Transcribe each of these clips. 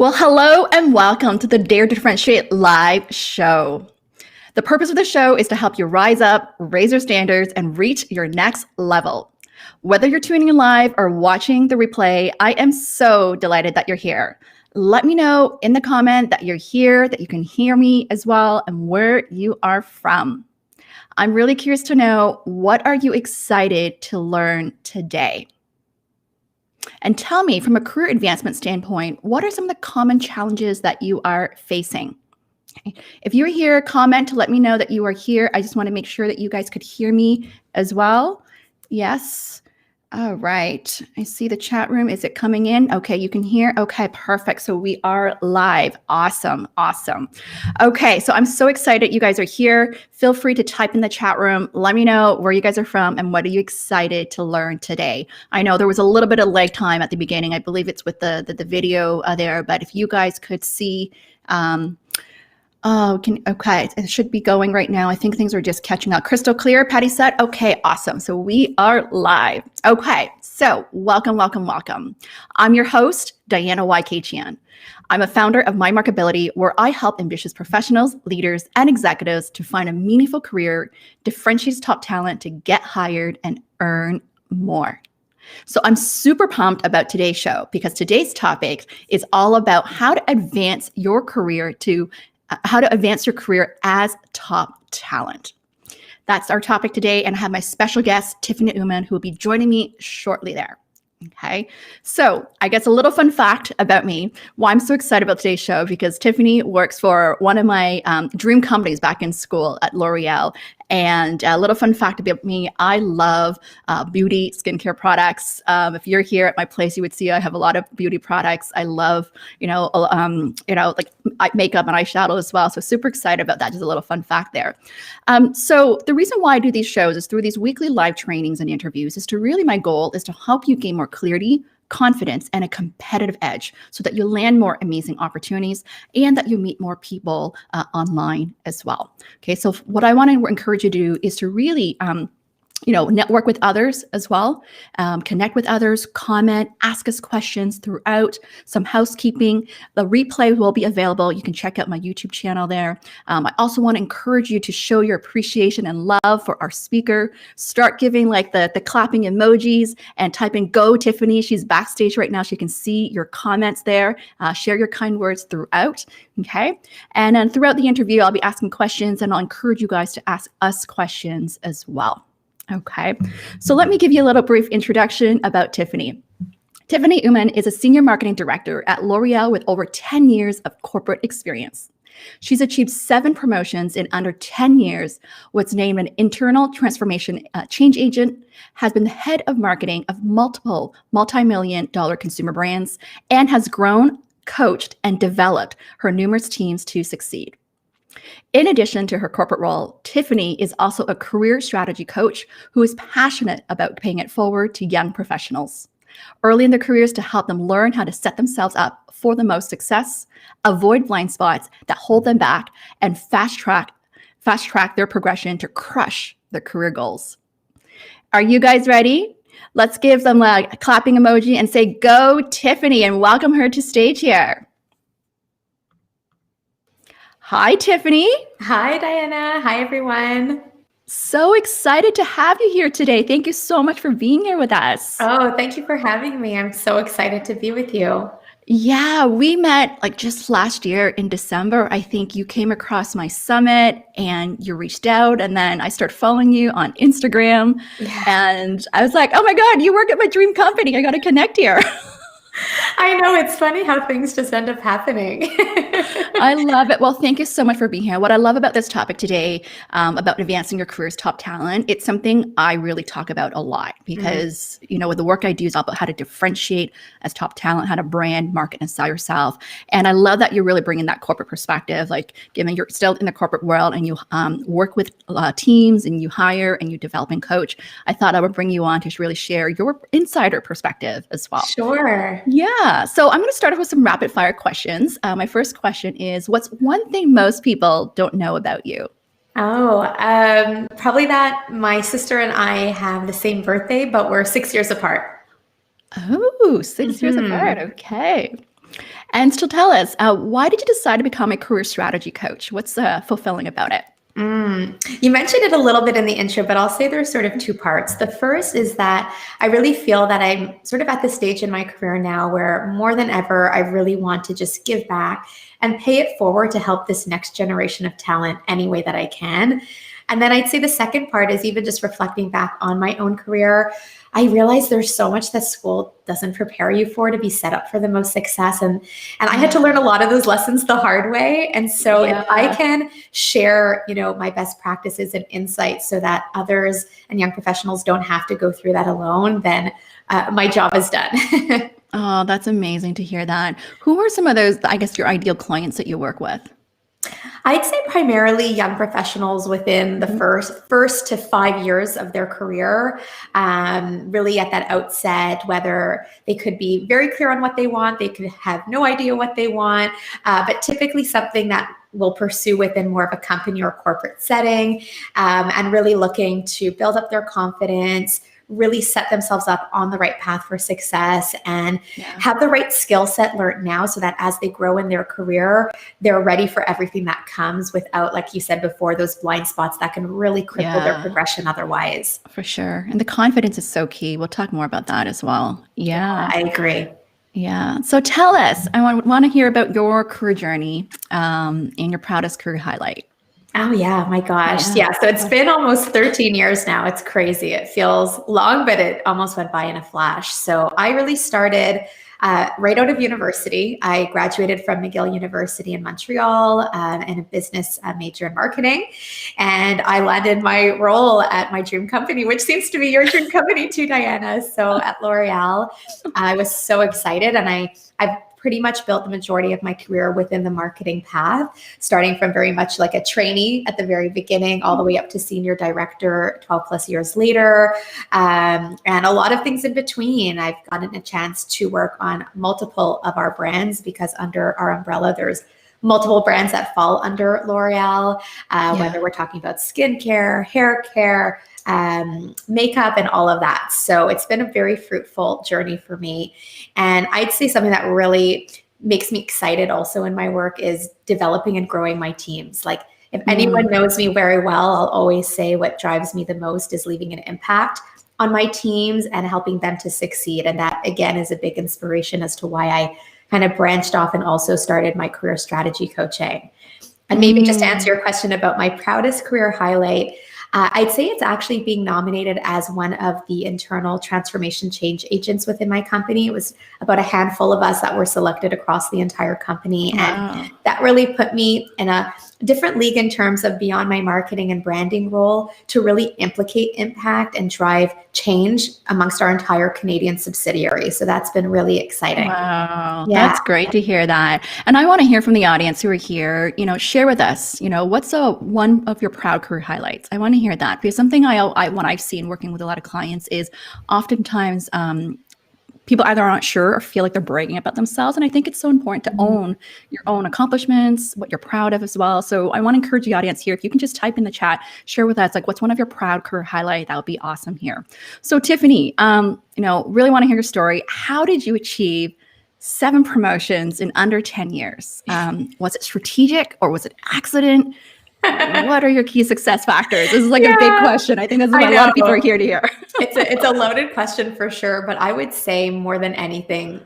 Well, hello and welcome to the Dare to Differentiate live show. The purpose of the show is to help you rise up, raise your standards, and reach your next level. Whether you're tuning in live or watching the replay, I am so delighted that you're here. Let me know in the comment that you're here, that you can hear me as well, and where you are from. I'm really curious to know, what are you excited to learn today? And tell me, from a career advancement standpoint, what are some of the common challenges that you are facing? Okay. If you're here, comment to let me know that you are here. I just want to make sure that you guys could hear me as well. Yes. All right. I see the chat room. Is it coming in? Okay, you can hear. Okay, perfect. So we are live. Awesome. Awesome. Okay, so I'm so excited you guys are here. Feel free to type in the chat room. Let me know where you guys are from and what are you excited to learn today. I know there was a little bit of lag time at the beginning. I believe it's with the video there, but if you guys could see, okay, it should be going right now. I think things are just catching up. Crystal clear, Patty said. Okay, awesome. So we are live. Okay, so welcome. I'm your host, Diana YK. I'm a founder of My Markability, where I help ambitious professionals, leaders, and executives to find a meaningful career, differentiates top talent to get hired and earn more. So I'm super pumped about today's show because today's topic is all about how to advance your career as top talent. That's our topic today, and I have my special guest, Tiffany Uman, who will be joining me shortly there. Okay, so I guess a little fun fact about me, why I'm so excited about today's show, because Tiffany works for one of my dream companies back in school at L'Oreal. And a little fun fact about me, I love beauty, skincare products. If you're here at my place, you would see I have a lot of beauty products. I love, like makeup and eyeshadow as well. So super excited about that. Just a little fun fact there. So the reason why I do these shows is through these weekly live trainings and interviews is to really, my goal is to help you gain more clarity, confidence, and a competitive edge so that you land more amazing opportunities and that you meet more people online as well. Okay, so what I want to encourage you to do is to really network with others as well, connect with others, comment, ask us questions throughout. Some housekeeping. The replay will be available. You can check out my YouTube channel there. I also want to encourage you to show your appreciation and love for our speaker. Start giving like the clapping emojis and type in "Go Tiffany." She's backstage right now. She can see your comments there. Share your kind words throughout. Okay. And then throughout the interview, I'll be asking questions, and I'll encourage you guys to ask us questions as well. Okay, so let me give you a little brief introduction about Tiffany. Tiffany Uman is a senior marketing director at L'Oreal with over 10 years of corporate experience. She's achieved 7 promotions in under 10 years, was named an internal transformation change agent, has been the head of marketing of multiple multi-million-dollar consumer brands, and has grown, coached, and developed her numerous teams to succeed. In addition to her corporate role, Tiffany is also a career strategy coach who is passionate about paying it forward to young professionals early in their careers to help them learn how to set themselves up for the most success, avoid blind spots that hold them back, and fast track their progression to crush their career goals. Are you guys ready? Let's give them a clapping emoji and say, "Go Tiffany," and welcome her to stage here. Hi, Tiffany. Hi, Diana. Hi, everyone. So excited to have you here today. Thank you so much for being here with us. Oh, thank you for having me. I'm so excited to be with you. Yeah, we met like just last year in December. I think you came across my summit and you reached out, and then I started following you on Instagram. Yeah. And I was like, oh my God, you work at my dream company. I got to connect here. I know, it's funny how things just end up happening. I love it. Well, thank you so much for being here. What I love about this topic today, about advancing your career as top talent, it's something I really talk about a lot because, with the work I do is all about how to differentiate as top talent, how to brand, market, and sell yourself. And I love that you're really bringing that corporate perspective, like given you're still in the corporate world and you work with teams and you hire and you develop and coach. I thought I would bring you on to really share your insider perspective as well. Sure. Yeah. So I'm going to start off with some rapid fire questions. My first question is, what's one thing most people don't know about you? Probably that my sister and I have the same birthday, but we're 6 years apart. Oh, 6 years apart. Okay. And so tell us, why did you decide to become a career strategy coach? What's fulfilling about it? You mentioned it a little bit in the intro, but I'll say there's sort of two parts. The first is that I really feel that I'm sort of at the stage in my career now where more than ever, I really want to just give back and pay it forward to help this next generation of talent any way that I can. And then I'd say the second part is even just reflecting back on my own career. I realize there's so much that school doesn't prepare you for to be set up for the most success. And I had to learn a lot of those lessons the hard way. And so if I can share, my best practices and insights so that others and young professionals don't have to go through that alone, then my job is done. Oh, that's amazing to hear that. Who are some of those, I guess, your ideal clients that you work with? I'd say primarily young professionals within the first to 5 years of their career, really at that outset, whether they could be very clear on what they want, they could have no idea what they want, but typically something that will pursue within more of a company or corporate setting, and really looking to build up their confidence, really set themselves up on the right path for success and have the right skill set learned now so that as they grow in their career, they're ready for everything that comes without, like you said before, those blind spots that can really cripple their progression otherwise. For sure. And the confidence is so key. We'll talk more about that as well. Yeah. I agree. Yeah. So tell us, I want to hear about your career journey and your proudest career highlight. Oh yeah, my gosh. Yeah. So it's been almost 13 years now. It's crazy. It feels long, but it almost went by in a flash. So I really started right out of university. I graduated from McGill University in Montreal and a business major in marketing. And I landed my role at my dream company, which seems to be your dream company too, Diana. So at L'Oreal, I was so excited. And I've pretty much built the majority of my career within the marketing path, starting from very much like a trainee at the very beginning, all the way up to senior director 12 plus years later, and a lot of things in between. I've gotten a chance to work on multiple of our brands because under our umbrella, there's multiple brands that fall under L'Oreal, whether we're talking about skincare, hair care, makeup, and all of that. So it's been a very fruitful journey for me. And I'd say something that really makes me excited also in my work is developing and growing my teams. Like if anyone knows me very well, I'll always say what drives me the most is leaving an impact on my teams and helping them to succeed. And that again is a big inspiration as to why I kind of branched off and also started my career strategy coaching. And maybe just to answer your question about my proudest career highlight, I'd say it's actually being nominated as one of the internal transformation change agents within my company. It was about a handful of us that were selected across the entire company. And that really put me in a different league in terms of beyond my marketing and branding role to really implicate impact and drive change amongst our entire Canadian subsidiary. So that's been really exciting. Wow. That's great to hear that. And I want to hear from the audience who are here, share with us, what's one of your proud career highlights? I want to hear that because something what I've seen working with a lot of clients is oftentimes people either aren't sure or feel like they're bragging about themselves. And I think it's so important to own your own accomplishments, what you're proud of as well. So I want to encourage the audience here, if you can just type in the chat, share with us, like what's one of your proud career highlight, that would be awesome here. So Tiffany, really want to hear your story. How did you achieve 7 promotions in under 10 years? Was it strategic or was it accident? What are your key success factors? This is like a big question. I think that's what a lot of people are here to hear. It's a loaded question for sure, but I would say more than anything,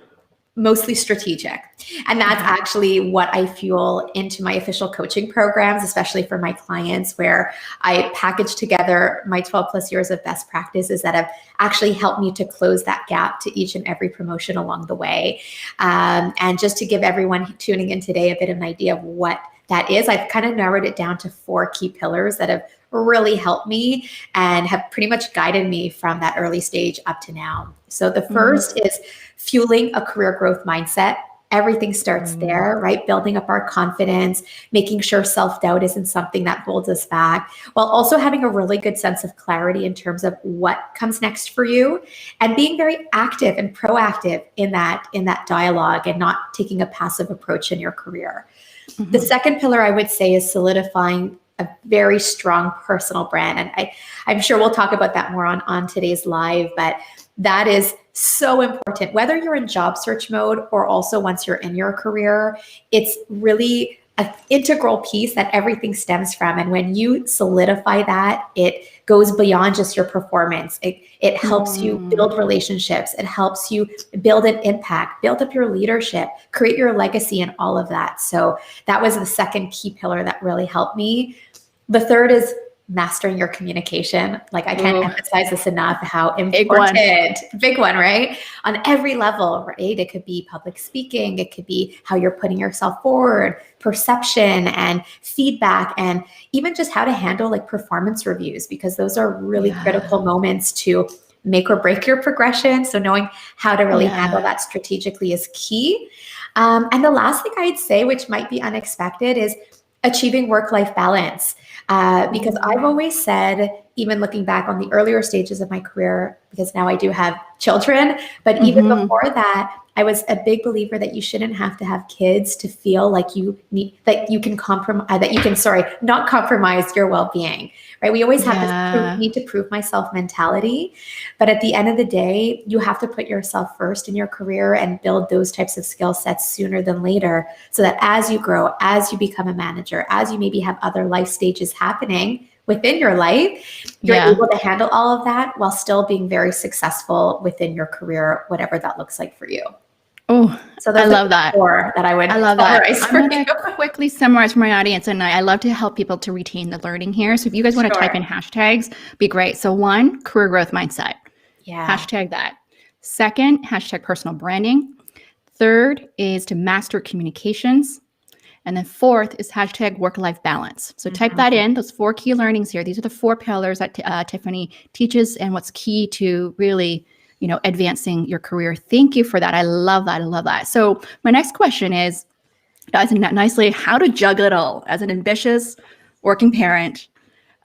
mostly strategic. And that's actually what I fuel into my official coaching programs, especially for my clients, where I package together my 12 plus years of best practices that have actually helped me to close that gap to each and every promotion along the way. And just to give everyone tuning in today a bit of an idea of what that is, I've kind of narrowed it down to 4 key pillars that have really helped me and have pretty much guided me from that early stage up to now. So the first is fueling a career growth mindset. Everything starts there, right? Building up our confidence, making sure self-doubt isn't something that holds us back, while also having a really good sense of clarity in terms of what comes next for you and being very active and proactive in that dialogue and not taking a passive approach in your career. The second pillar I would say is solidifying a very strong personal brand. And I'm sure we'll talk about that more on today's live, but that is so important. Whether you're in job search mode or also once you're in your career, it's really an integral piece that everything stems from. And when you solidify that, it goes beyond just your performance. It helps you build relationships. It helps you build an impact, build up your leadership, create your legacy, and all of that. So that was the second key pillar that really helped me. The third is mastering your communication. Like, I can't emphasize this enough, how important, big one, right? On every level, right? It could be public speaking. It could be how you're putting yourself forward, perception and feedback, and even just how to handle like performance reviews, because those are really critical moments to make or break your progression. So knowing how to really handle that strategically is key. And the last thing I'd say, which might be unexpected, is achieving work-life balance. Because I've always said, even looking back on the earlier stages of my career, because now I do have children, but even before that, I was a big believer that you shouldn't have to have kids to feel like you need, that you can not compromise your well-being, right? We always have this need to prove myself mentality, but at the end of the day, you have to put yourself first in your career and build those types of skill sets sooner than later, so that as you grow, as you become a manager, as you maybe have other life stages happening within your life, you're able to handle all of that while still being very successful within your career, whatever that looks like for you. Oh, so I love that. Four that I would summarize. I'm going to quickly summarize for my audience, and I love to help people to retain the learning here. So if you guys want to type in hashtags, be great. So 1, career growth mindset. Hashtag that. 2nd, hashtag personal branding. 3rd is to master communications. And then 4th is hashtag work-life balance. So type that in, those 4 key learnings here. These are the 4 pillars that Tiffany teaches, and what's key to really, advancing your career. Thank you for that. I love that. I love that. So my next question is, guys, nicely, how to juggle it all as an ambitious working parent.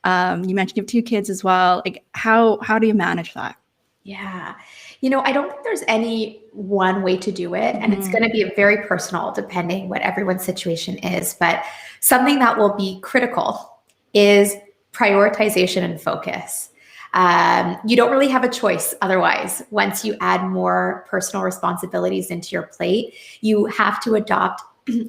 You mentioned you have 2 kids as well. Like, how do you manage that? Yeah. I don't think there's any one way to do it. And it's going to be very personal depending what everyone's situation is. But something that will be critical is prioritization and focus. You don't really have a choice otherwise. Once you add more personal responsibilities into your plate, you have to adopt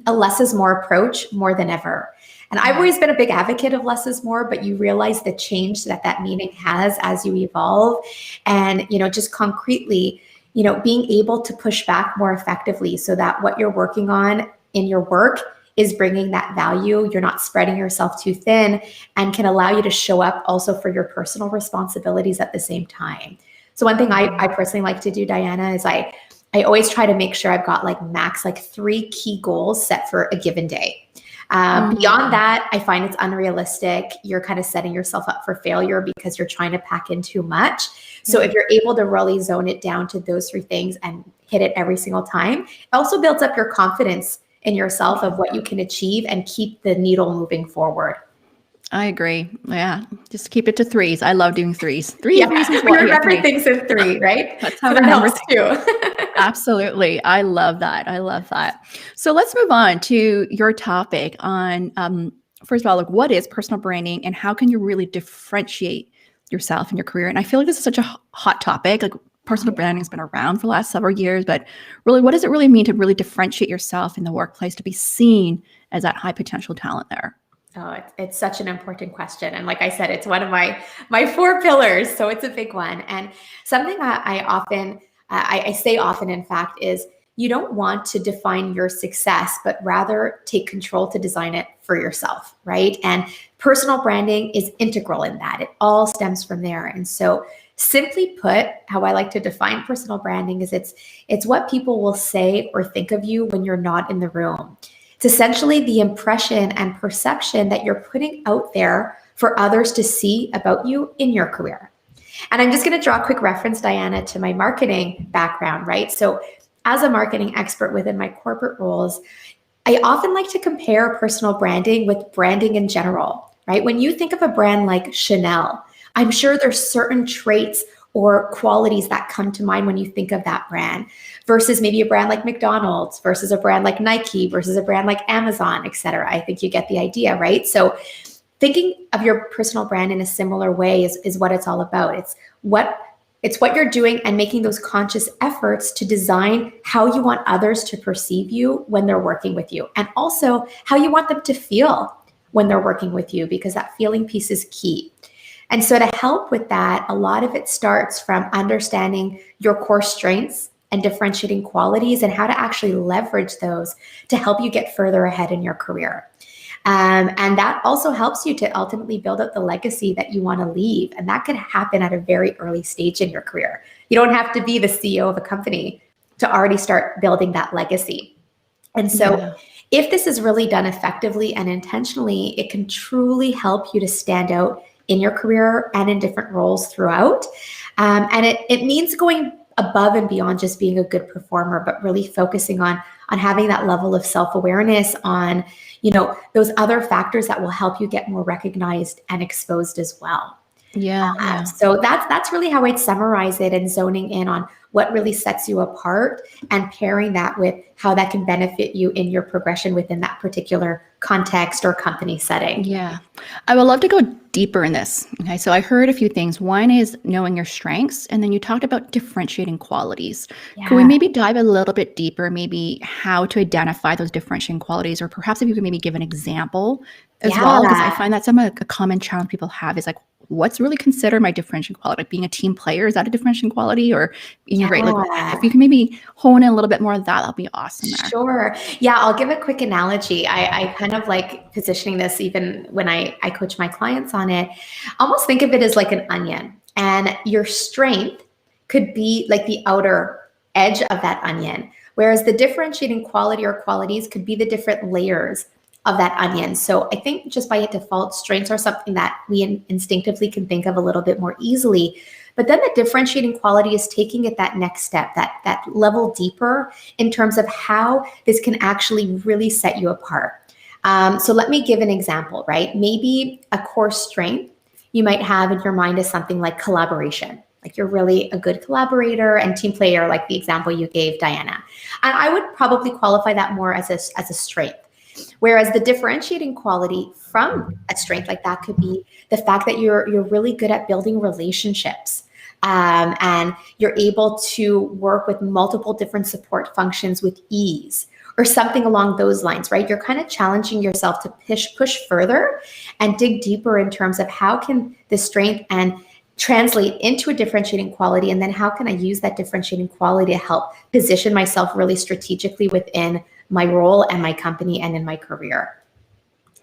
a less is more approach more than ever. And I've always been a big advocate of less is more, but you realize the change that meaning has as you evolve. And, just concretely, being able to push back more effectively so that what you're working on in your work is bringing that value. You're not spreading yourself too thin, and can allow you to show up also for your personal responsibilities at the same time. So one thing I personally like to do, Diana, is I always try to make sure I've got max 3 key goals set for a given day. Beyond that, I find it's unrealistic. You're kind of setting yourself up for failure because you're trying to pack in too much. So if you're able to really zone it down to those 3 things and hit it every single time, it also builds up your confidence in yourself of what you can achieve and keep the needle moving forward. I agree. Yeah. Just keep it to 3s. I love doing 3s. 3 reasons why. Remember things in 3, right? That's how it helps too. Absolutely. I love that. I love that. So let's move on to your topic on, first of all, what is personal branding and how can you really differentiate yourself in your career? And I feel like this is such a hot topic. Personal branding has been around for the last several years, but really, what does it really mean to really differentiate yourself in the workplace, to be seen as that high potential talent there? Oh, it's such an important question. And like I said, it's one of my 4 pillars. So it's a big one. And something I say often, in fact, is you don't want to define your success, but rather take control to design it for yourself, right? And personal branding is integral in that. It all stems from there. And so simply put, how I like to define personal branding is it's what people will say or think of you when you're not in the room. It's essentially the impression and perception that you're putting out there for others to see about you in your career. And I'm just going to draw a quick reference, Diana, to my marketing background, right? So as a marketing expert within my corporate roles, I often like to compare personal branding with branding in general, right? When you think of a brand like Chanel, I'm sure there's certain traits or qualities that come to mind when you think of that brand versus maybe a brand like McDonald's versus a brand like Nike versus a brand like Amazon, et cetera. I think you get the idea, right? So thinking of your personal brand in a similar way is what it's all about. It's what you're doing and making those conscious efforts to design how you want others to perceive you when they're working with you, and also how you want them to feel when they're working with you, because that feeling piece is key. And so to help with that, a lot of it starts from understanding your core strengths and differentiating qualities and how to actually leverage those to help you get further ahead in your career. And that also helps you to ultimately build up the legacy that you want to leave. And that can happen at a very early stage in your career. You don't have to be the CEO of a company to already start building that legacy. And so if this is really done effectively and intentionally, it can truly help you to stand out in your career and in different roles throughout. And it means going above and beyond just being a good performer, but really focusing on having that level of self-awareness, on those other factors that will help you get more recognized and exposed as well. So that's really how I'd summarize it, and zoning in on what really sets you apart and pairing that with how that can benefit you in your progression within that particular context or company setting. Yeah. I would love to go deeper in this. Okay. So I heard a few things. One is knowing your strengths, and then you talked about differentiating qualities. Could we maybe dive a little bit deeper, maybe how to identify those differentiating qualities, or perhaps if you could maybe give an example as well? Because I find that a common challenge people have is like, what's really considered my differentiating quality? Like being a team player, is that a differentiating quality? Or being great? Like if you can maybe hone in a little bit more of that, that'll be awesome there. Sure. Yeah, I'll give a quick analogy. I kind of like positioning this even when I coach my clients on it. Almost think of it as like an onion, and your strength could be like the outer edge of that onion, whereas the differentiating quality or qualities could be the different layers of that onion. So I think just by default, strengths are something that we instinctively can think of a little bit more easily. But then the differentiating quality is taking it that next step, that level deeper in terms of how this can actually really set you apart. So let me give an example, right? Maybe a core strength you might have in your mind is something like collaboration. Like you're really a good collaborator and team player, like the example you gave, Diana. And I would probably qualify that more as a strength. Whereas the differentiating quality from a strength like that could be the fact that you're really good at building relationships, and you're able to work with multiple different support functions with ease, or something along those lines, right? You're kind of challenging yourself to push further and dig deeper in terms of how can this strength and translate into a differentiating quality, and then how can I use that differentiating quality to help position myself really strategically within my role and my company and in my career.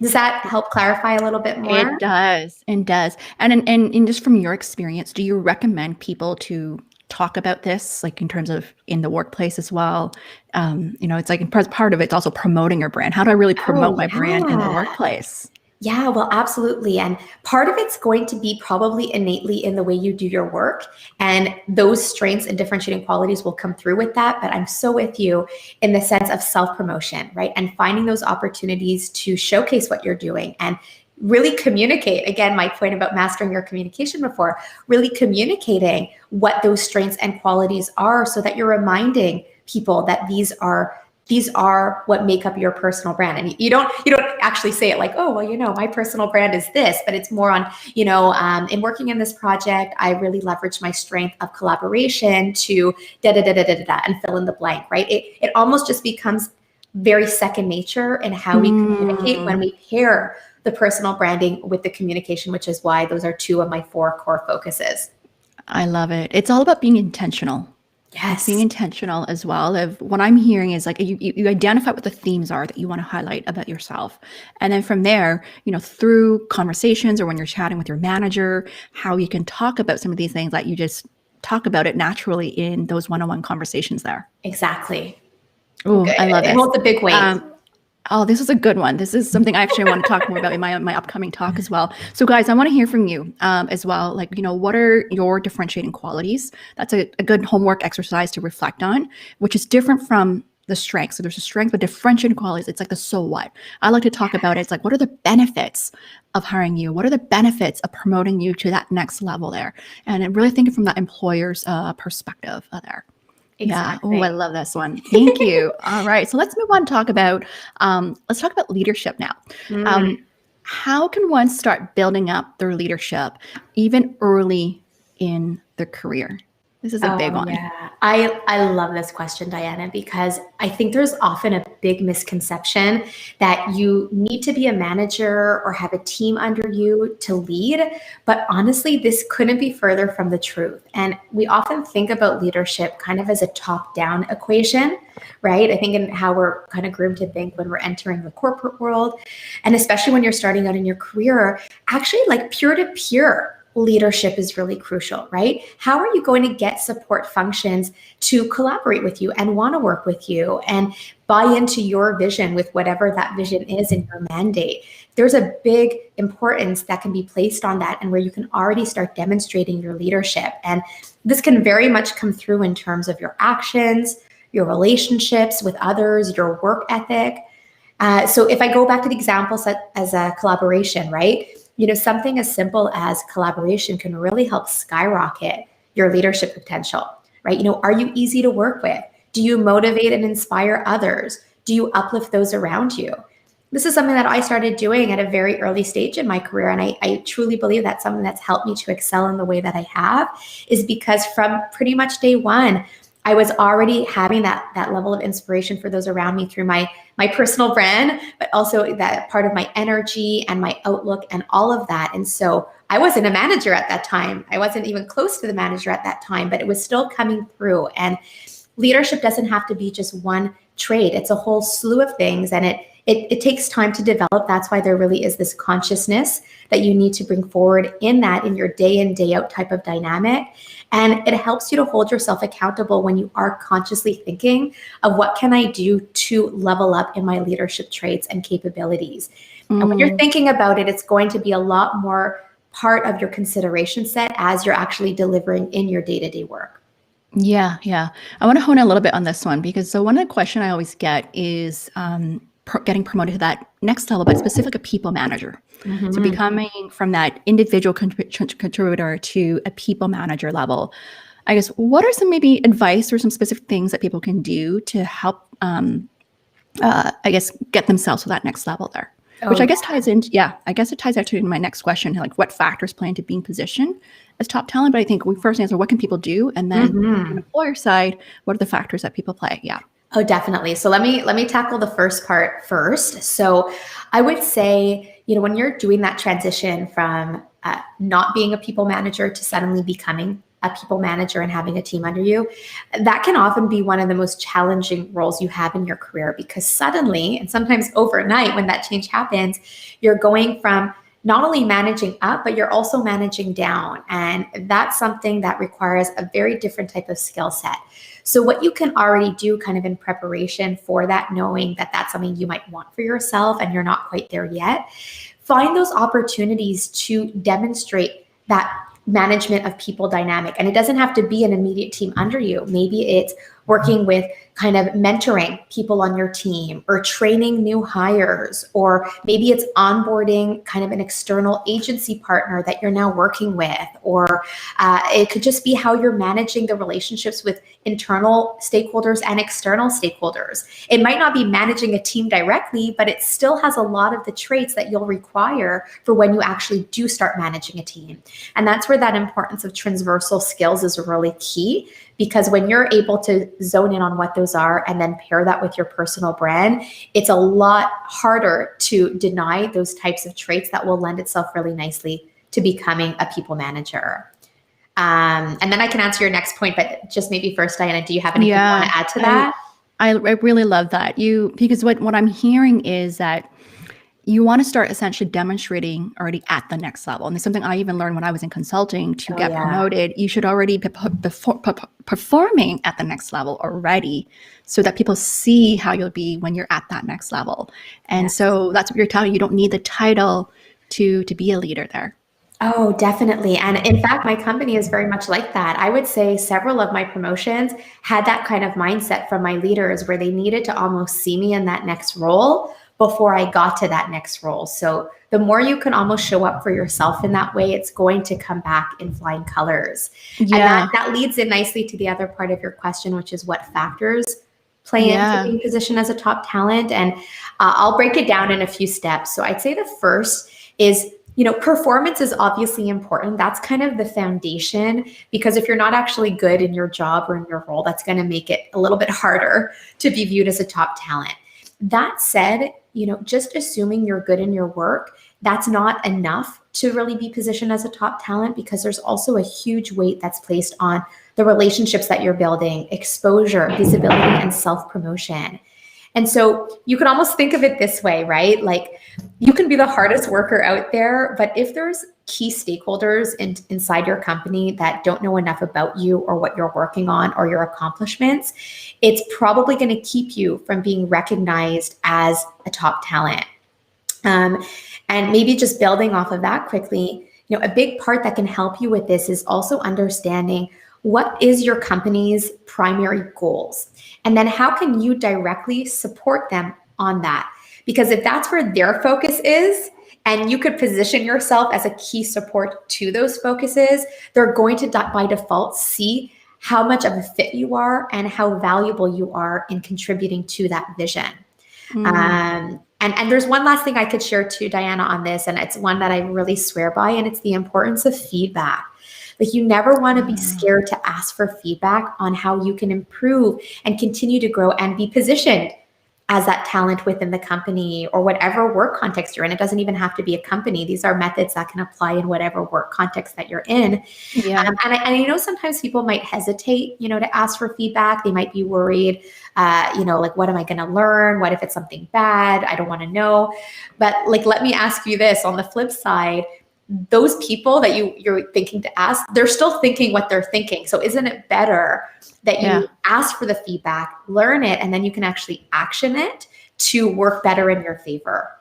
Does that help clarify a little bit more? It does. It does. And just from your experience, do you recommend people to talk about this, like in terms of in the workplace as well? It's like part of it's also promoting your brand. How do I really promote my brand in the workplace? Yeah, well, absolutely. And part of it's going to be probably innately in the way you do your work, and those strengths and differentiating qualities will come through with that. But I'm so with you in the sense of self-promotion, right? And finding those opportunities to showcase what you're doing and really communicate. Again, my point about mastering your communication before, really communicating what those strengths and qualities are, so that you're reminding people that these are what make up your personal brand. And you don't actually say it like, oh, well, my personal brand is this, but it's more on, in working in this project, I really leverage my strength of collaboration to and fill in the blank, right? It almost just becomes very second nature in how we communicate when we pair the personal branding with the communication, which is why those are two of my 4 core focuses. I love it. It's all about being intentional. Yes. Being intentional as well. Of what I'm hearing is like you identify what the themes are that you want to highlight about yourself. And then from there, through conversations or when you're chatting with your manager, how you can talk about some of these things that you just talk about it naturally in those one-on-one conversations there. Exactly. Oh, I love it. It holds a big weight. Oh, this is a good one. This is something I actually want to talk more about in my upcoming talk as well. So guys, I want to hear from you as well. Like, what are your differentiating qualities? That's a good homework exercise to reflect on, which is different from the strength. So there's a strength, but differentiating qualities, it's like the so what. I like to talk about it. It's like, what are the benefits of hiring you? What are the benefits of promoting you to that next level there? And I'm really thinking from that employer's perspective there. Exactly. Yeah. Oh, I love this one. Thank you. All right. So let's move on and talk about leadership now. how can one start building up their leadership even early in their career? This is a big one. Yeah. I love this question, Diana, because I think there's often a big misconception that you need to be a manager or have a team under you to lead. But honestly, this couldn't be further from the truth. And we often think about leadership kind of as a top-down equation, right? I think in how we're kind of groomed to think when we're entering the corporate world, and especially when you're starting out in your career, actually like peer-to-peer leadership is really crucial, right? How are you going to get support functions to collaborate with you and want to work with you and buy into your vision with whatever that vision is in your mandate? There's a big importance that can be placed on that, and where you can already start demonstrating your leadership. And this can very much come through in terms of your actions, your relationships with others, your work ethic. So if I go back to the examples as a collaboration, right? Something as simple as collaboration can really help skyrocket your leadership potential, right? Are you easy to work with? Do you motivate and inspire others? Do you uplift those around you? This is something that I started doing at a very early stage in my career. And I truly believe that's something that's helped me to excel in the way that I have, is because from pretty much day one, I was already having that level of inspiration for those around me through my personal brand, but also that part of my energy and my outlook and all of that. And so I wasn't a manager at that time. I wasn't even close to the manager at that time, but it was still coming through. And leadership doesn't have to be just one trait. It's a whole slew of things, and it takes time to develop. That's why there really is this consciousness that you need to bring forward in your day in, day out type of dynamic. And it helps you to hold yourself accountable when you are consciously thinking of what can I do to level up in my leadership traits and capabilities. And when you're thinking about it, it's going to be a lot more part of your consideration set as you're actually delivering in your day-to-day work. Yeah. I want to hone in a little bit on this one, because so one of the questions I always get is getting promoted to that next level, but specifically a people manager. Mm-hmm. So becoming from that individual contributor to a people manager level. I guess, what are some maybe advice or some specific things that people can do to help, get themselves to that next level there? Which I guess ties into, I guess it ties actually into my next question, like what factors play into being positioned as top talent. But I think we first answer, what can people do? And then on the employer side, what are the factors that people play? Yeah. Oh, definitely. So let me tackle the first part first. So I would say, when you're doing that transition from not being a people manager to suddenly becoming a people manager and having a team under you, that can often be one of the most challenging roles you have in your career, because suddenly, and sometimes overnight when that change happens, you're going from not only managing up, but you're also managing down. And that's something that requires a very different type of skill set. So what you can already do kind of in preparation for that, knowing that that's something you might want for yourself and you're not quite there yet, find those opportunities to demonstrate that management of people dynamic. And it doesn't have to be an immediate team under you. Maybe it's working with kind of mentoring people on your team, or training new hires, or maybe it's onboarding kind of an external agency partner that you're now working with, or it could just be how you're managing the relationships with internal stakeholders and external stakeholders. It might not be managing a team directly, but it still has a lot of the traits that you'll require for when you actually do start managing a team. And that's where that importance of transversal skills is really key, because when you're able to zone in on what those are and then pair that with your personal brand, it's a lot harder to deny those types of traits that will lend itself really nicely to becoming a people manager. And then I can answer your next point, but just maybe first, Diana, do you have anything you want to add to that? I really love that. Because what I'm hearing is that you want to start essentially demonstrating already at the next level. And it's something I even learned when I was in consulting to get promoted. You should already be performing at the next level already, so that people see how you'll be when you're at that next level. And so that's what you're telling. You don't need the title to be a leader there. Oh, definitely. And in fact, my company is very much like that. I would say several of my promotions had that kind of mindset from my leaders, where they needed to almost see me in that next role before I got to that next role. So the more you can almost show up for yourself in that way, it's going to come back in flying colors. Yeah. And that leads in nicely to the other part of your question, which is what factors play into Yeah. being positioned as a top talent? And I'll break it down in a few steps. So I'd say the first is, performance is obviously important. That's kind of the foundation, because if you're not actually good in your job or in your role, that's going to make it a little bit harder to be viewed as a top talent. That said, just assuming you're good in your work, that's not enough to really be positioned as a top talent, because there's also a huge weight that's placed on the relationships that you're building, exposure, visibility, and self-promotion. And so you can almost think of it this way, right? Like, you can be the hardest worker out there, but if there's key stakeholders inside your company that don't know enough about you or what you're working on or your accomplishments, it's probably going to keep you from being recognized as a top talent. And maybe just building off of that quickly, a big part that can help you with this is also understanding what is your company's primary goals, and then how can you directly support them on that? Because if that's where their focus is, and you could position yourself as a key support to those focuses, they're going to by default see how much of a fit you are and how valuable you are in contributing to that vision. And there's one last thing I could share too, Diana, on this, and it's one that I really swear by, and it's the importance of feedback. Like, you never want to be scared to ask for feedback on how you can improve and continue to grow and be positioned as that talent within the company or whatever work context you're in. It doesn't even have to be a company. These are methods that can apply in whatever work context that you're in. Yeah. And I know sometimes people might hesitate, to ask for feedback. They might be worried, like, what am I going to learn? What if it's something bad? I don't want to know. But like, let me ask you this on the flip side. Those people that you're thinking to ask, they're still thinking what they're thinking. So isn't it better that you ask for the feedback, learn it, and then you can actually action it to work better in your favor?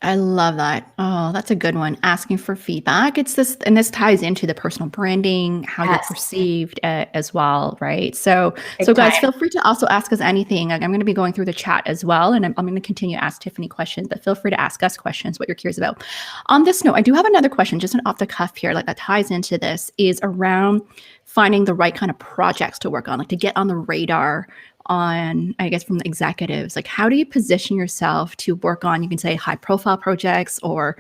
I love that. Oh, that's a good one. Asking for feedback. It's this, and this ties into the personal branding, how you're perceived as well, right? So guys, feel free to also ask us anything. Like, I'm going to be going through the chat as well, and I'm going to continue to ask Tiffany questions, but feel free to ask us questions, what you're curious about. On this note, I do have another question, just an off the cuff here, like that ties into this, is around finding the right kind of projects to work on, like to get on the radar on, I guess, from the executives. Like, how do you position yourself to work on, you can say, high profile projects or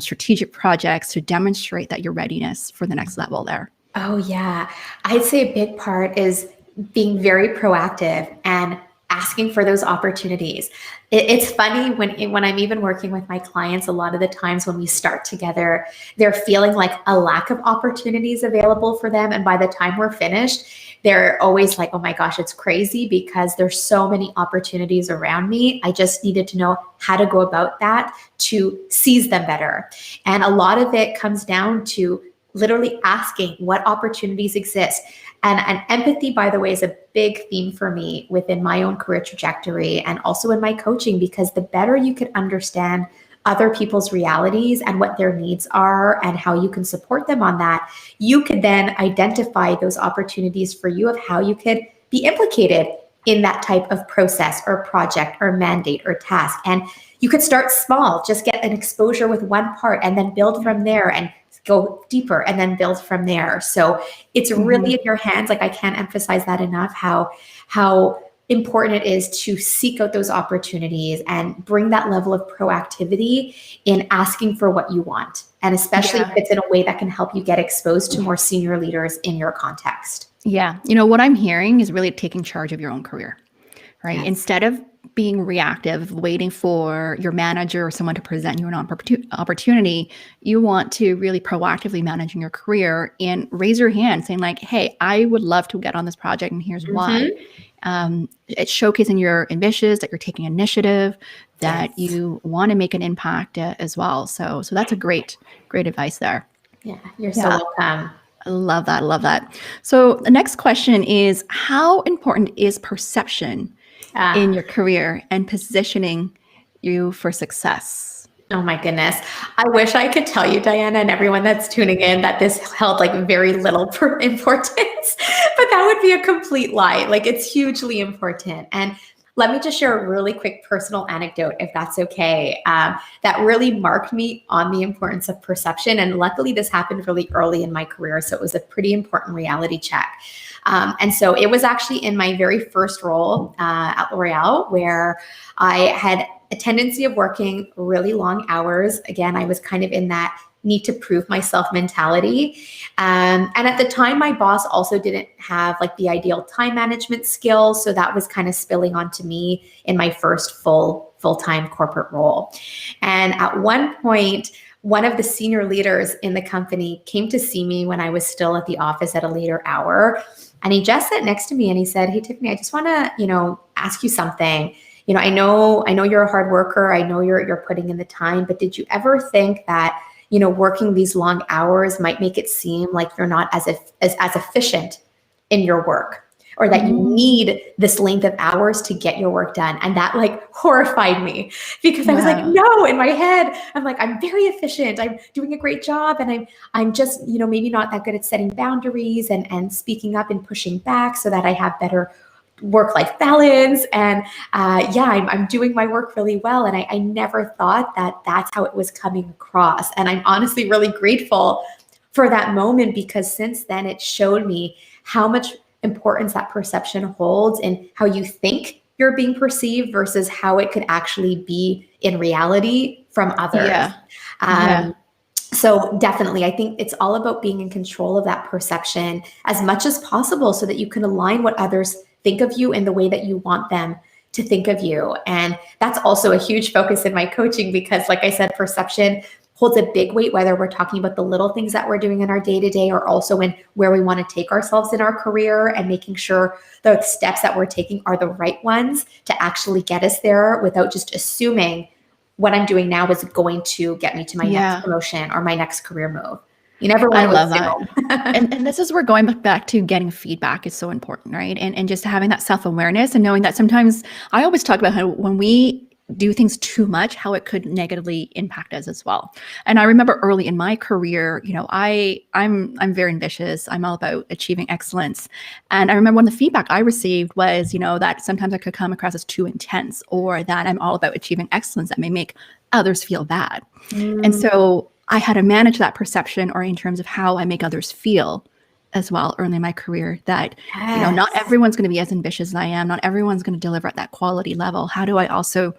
strategic projects to demonstrate that your readiness for the next level there? Oh yeah. I'd say a big part is being very proactive and asking for those opportunities. It's funny when I'm even working with my clients, a lot of the times when we start together, they're feeling like a lack of opportunities available for them. And by the time we're finished, they're always like, oh my gosh, it's crazy because there's so many opportunities around me. I just needed to know how to go about that to seize them better. And a lot of it comes down to literally asking what opportunities exist. And empathy, by the way, is a big theme for me within my own career trajectory and also in my coaching, because the better you could understand other people's realities and what their needs are and how you can support them on that, you could then identify those opportunities for you of how you could be implicated in that type of process or project or mandate or task. And you could start small, just get an exposure with one part and then build from there and go deeper and then build from there. So it's really in your hands. Like, I can't emphasize that enough, how important it is to seek out those opportunities and bring that level of proactivity in asking for what you want. And especially if it's in a way that can help you get exposed to more senior leaders in your context. Yeah. What I'm hearing is really taking charge of your own career, right? Yes. Instead of being reactive, waiting for your manager or someone to present you an opportunity, you want to really proactively managing your career and raise your hand saying like, hey, I would love to get on this project and here's why. It's showcasing your ambitions, that you're taking initiative, that you want to make an impact as well. So that's a great advice there. Yeah, you're so welcome. I love that. I love that. So the next question is, how important is perception in your career and positioning you for success? Oh my goodness. I wish I could tell you, Diana, and everyone that's tuning in, that this held like very little importance, but that would be a complete lie. Like, it's hugely important. And let me just share a really quick personal anecdote, if that's okay, that really marked me on the importance of perception. And luckily, this happened really early in my career, so it was a pretty important reality check. And so it was actually in my very first role at L'Oreal where I had a tendency of working really long hours. Again, I was kind of in that need to prove myself mentality. And at the time, my boss also didn't have like the ideal time management skills. So that was kind of spilling onto me in my first full-time corporate role. And at one point, one of the senior leaders in the company came to see me when I was still at the office at a later hour. And he just sat next to me and he said, "Hey, Tiffany, I just want to, ask you something. I know you're a hard worker. I know you're putting in the time, but did you ever think that, working these long hours might make it seem like you're not as efficient in your work, or that you need this length of hours to get your work done?" And that like horrified me because I was like, no, in my head, I'm like, I'm very efficient. I'm doing a great job. And I'm just, maybe not that good at setting boundaries and speaking up and pushing back so that I have better work-life balance. And I'm doing my work really well. And I never thought that that's how it was coming across. And I'm honestly really grateful for that moment, because since then it showed me how much importance that perception holds in how you think you're being perceived versus how it could actually be in reality from others. So definitely, I think it's all about being in control of that perception as much as possible so that you can align what others think of you in the way that you want them to think of you. And that's also a huge focus in my coaching because, like I said, perception holds a big weight, whether we're talking about the little things that we're doing in our day-to-day or also in where we want to take ourselves in our career, and making sure the steps that we're taking are the right ones to actually get us there without just assuming what I'm doing now is going to get me to my next promotion or my next career move. You never want to assume. and this is where going back to getting feedback is so important, right? And just having that self-awareness and knowing that sometimes I always talk about how when we do things too much, how it could negatively impact us as well. And I remember early in my career, I'm very ambitious. I'm all about achieving excellence. And I remember one of the feedback I received was, that sometimes I could come across as too intense, or that I'm all about achieving excellence that may make others feel bad. And so I had to manage that perception, or in terms of how I make others feel as well early in my career, that, not everyone's going to be as ambitious as I am. Not everyone's going to deliver at that quality level. How do I also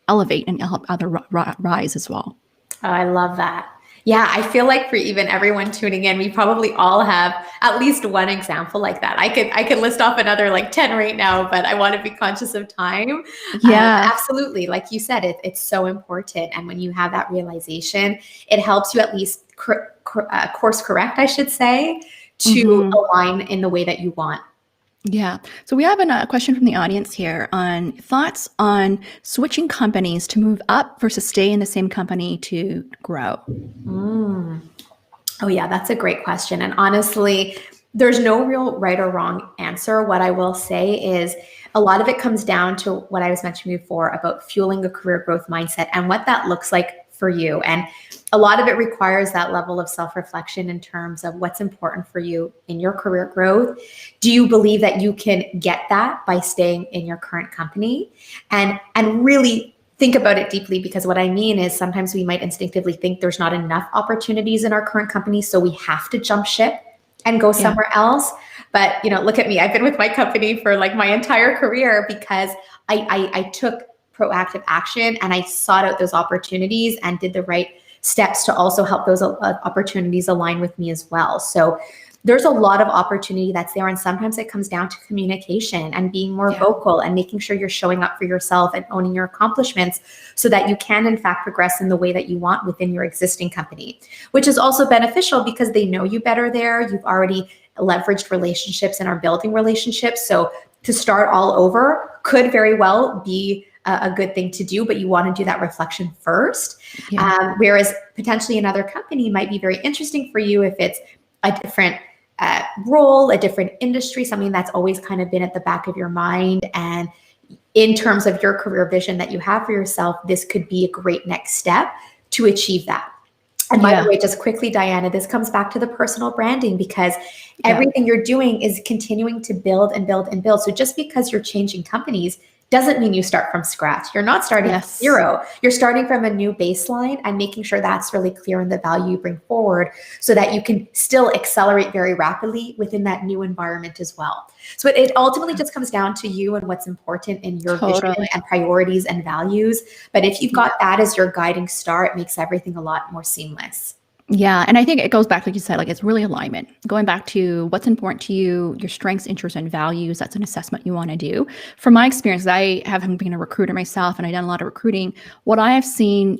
elevate and help other rise as well? Oh, I love that. Yeah, I feel like for even everyone tuning in, we probably all have at least one example like that. I could list off another like 10 right now, but I want to be conscious of time. Yeah, absolutely. Like you said, it's so important. And when you have that realization, it helps you at least course correct, I should say, to align in the way that you want. Yeah. So we have a question from the audience here on thoughts on switching companies to move up versus stay in the same company to grow. Oh yeah, that's a great question. And honestly, there's no real right or wrong answer. What I will say is a lot of it comes down to what I was mentioning before about fueling a career growth mindset and what that looks like for you. And a lot of it requires that level of self-reflection in terms of what's important for you in your career growth. Do you believe that you can get that by staying in your current company? And really think about it deeply, because what I mean is sometimes we might instinctively think there's not enough opportunities in our current company, so we have to jump ship and go somewhere else. But look at me. I've been with my company for like my entire career because I took proactive action and I sought out those opportunities and did the right steps to also help those opportunities align with me as well. So there's a lot of opportunity that's there. And sometimes it comes down to communication and being more vocal and making sure you're showing up for yourself and owning your accomplishments so that you can in fact progress in the way that you want within your existing company, which is also beneficial because they know you better there. You've already leveraged relationships and are building relationships. So to start all over could very well be a good thing to do, but you want to do that reflection first. Whereas potentially another company might be very interesting for you if it's a different role, a different industry, something that's always kind of been at the back of your mind. And in terms of your career vision that you have for yourself, this could be a great next step to achieve that. And by the way, just quickly, Diana, this comes back to the personal branding, because everything you're doing is continuing to build and build and build. So just because you're changing companies doesn't mean you start from scratch. You're not starting from zero. You're starting from a new baseline and making sure that's really clear in the value you bring forward so that you can still accelerate very rapidly within that new environment as well. So it ultimately just comes down to you and what's important in your vision and priorities and values. But if you've got that as your guiding star, it makes everything a lot more seamless. Yeah. And I think it goes back, like you said, like it's really alignment. Going back to what's important to you, your strengths, interests, and values. That's an assessment you want to do. From my experience, I haven't been a recruiter myself and I've done a lot of recruiting. What I have seen,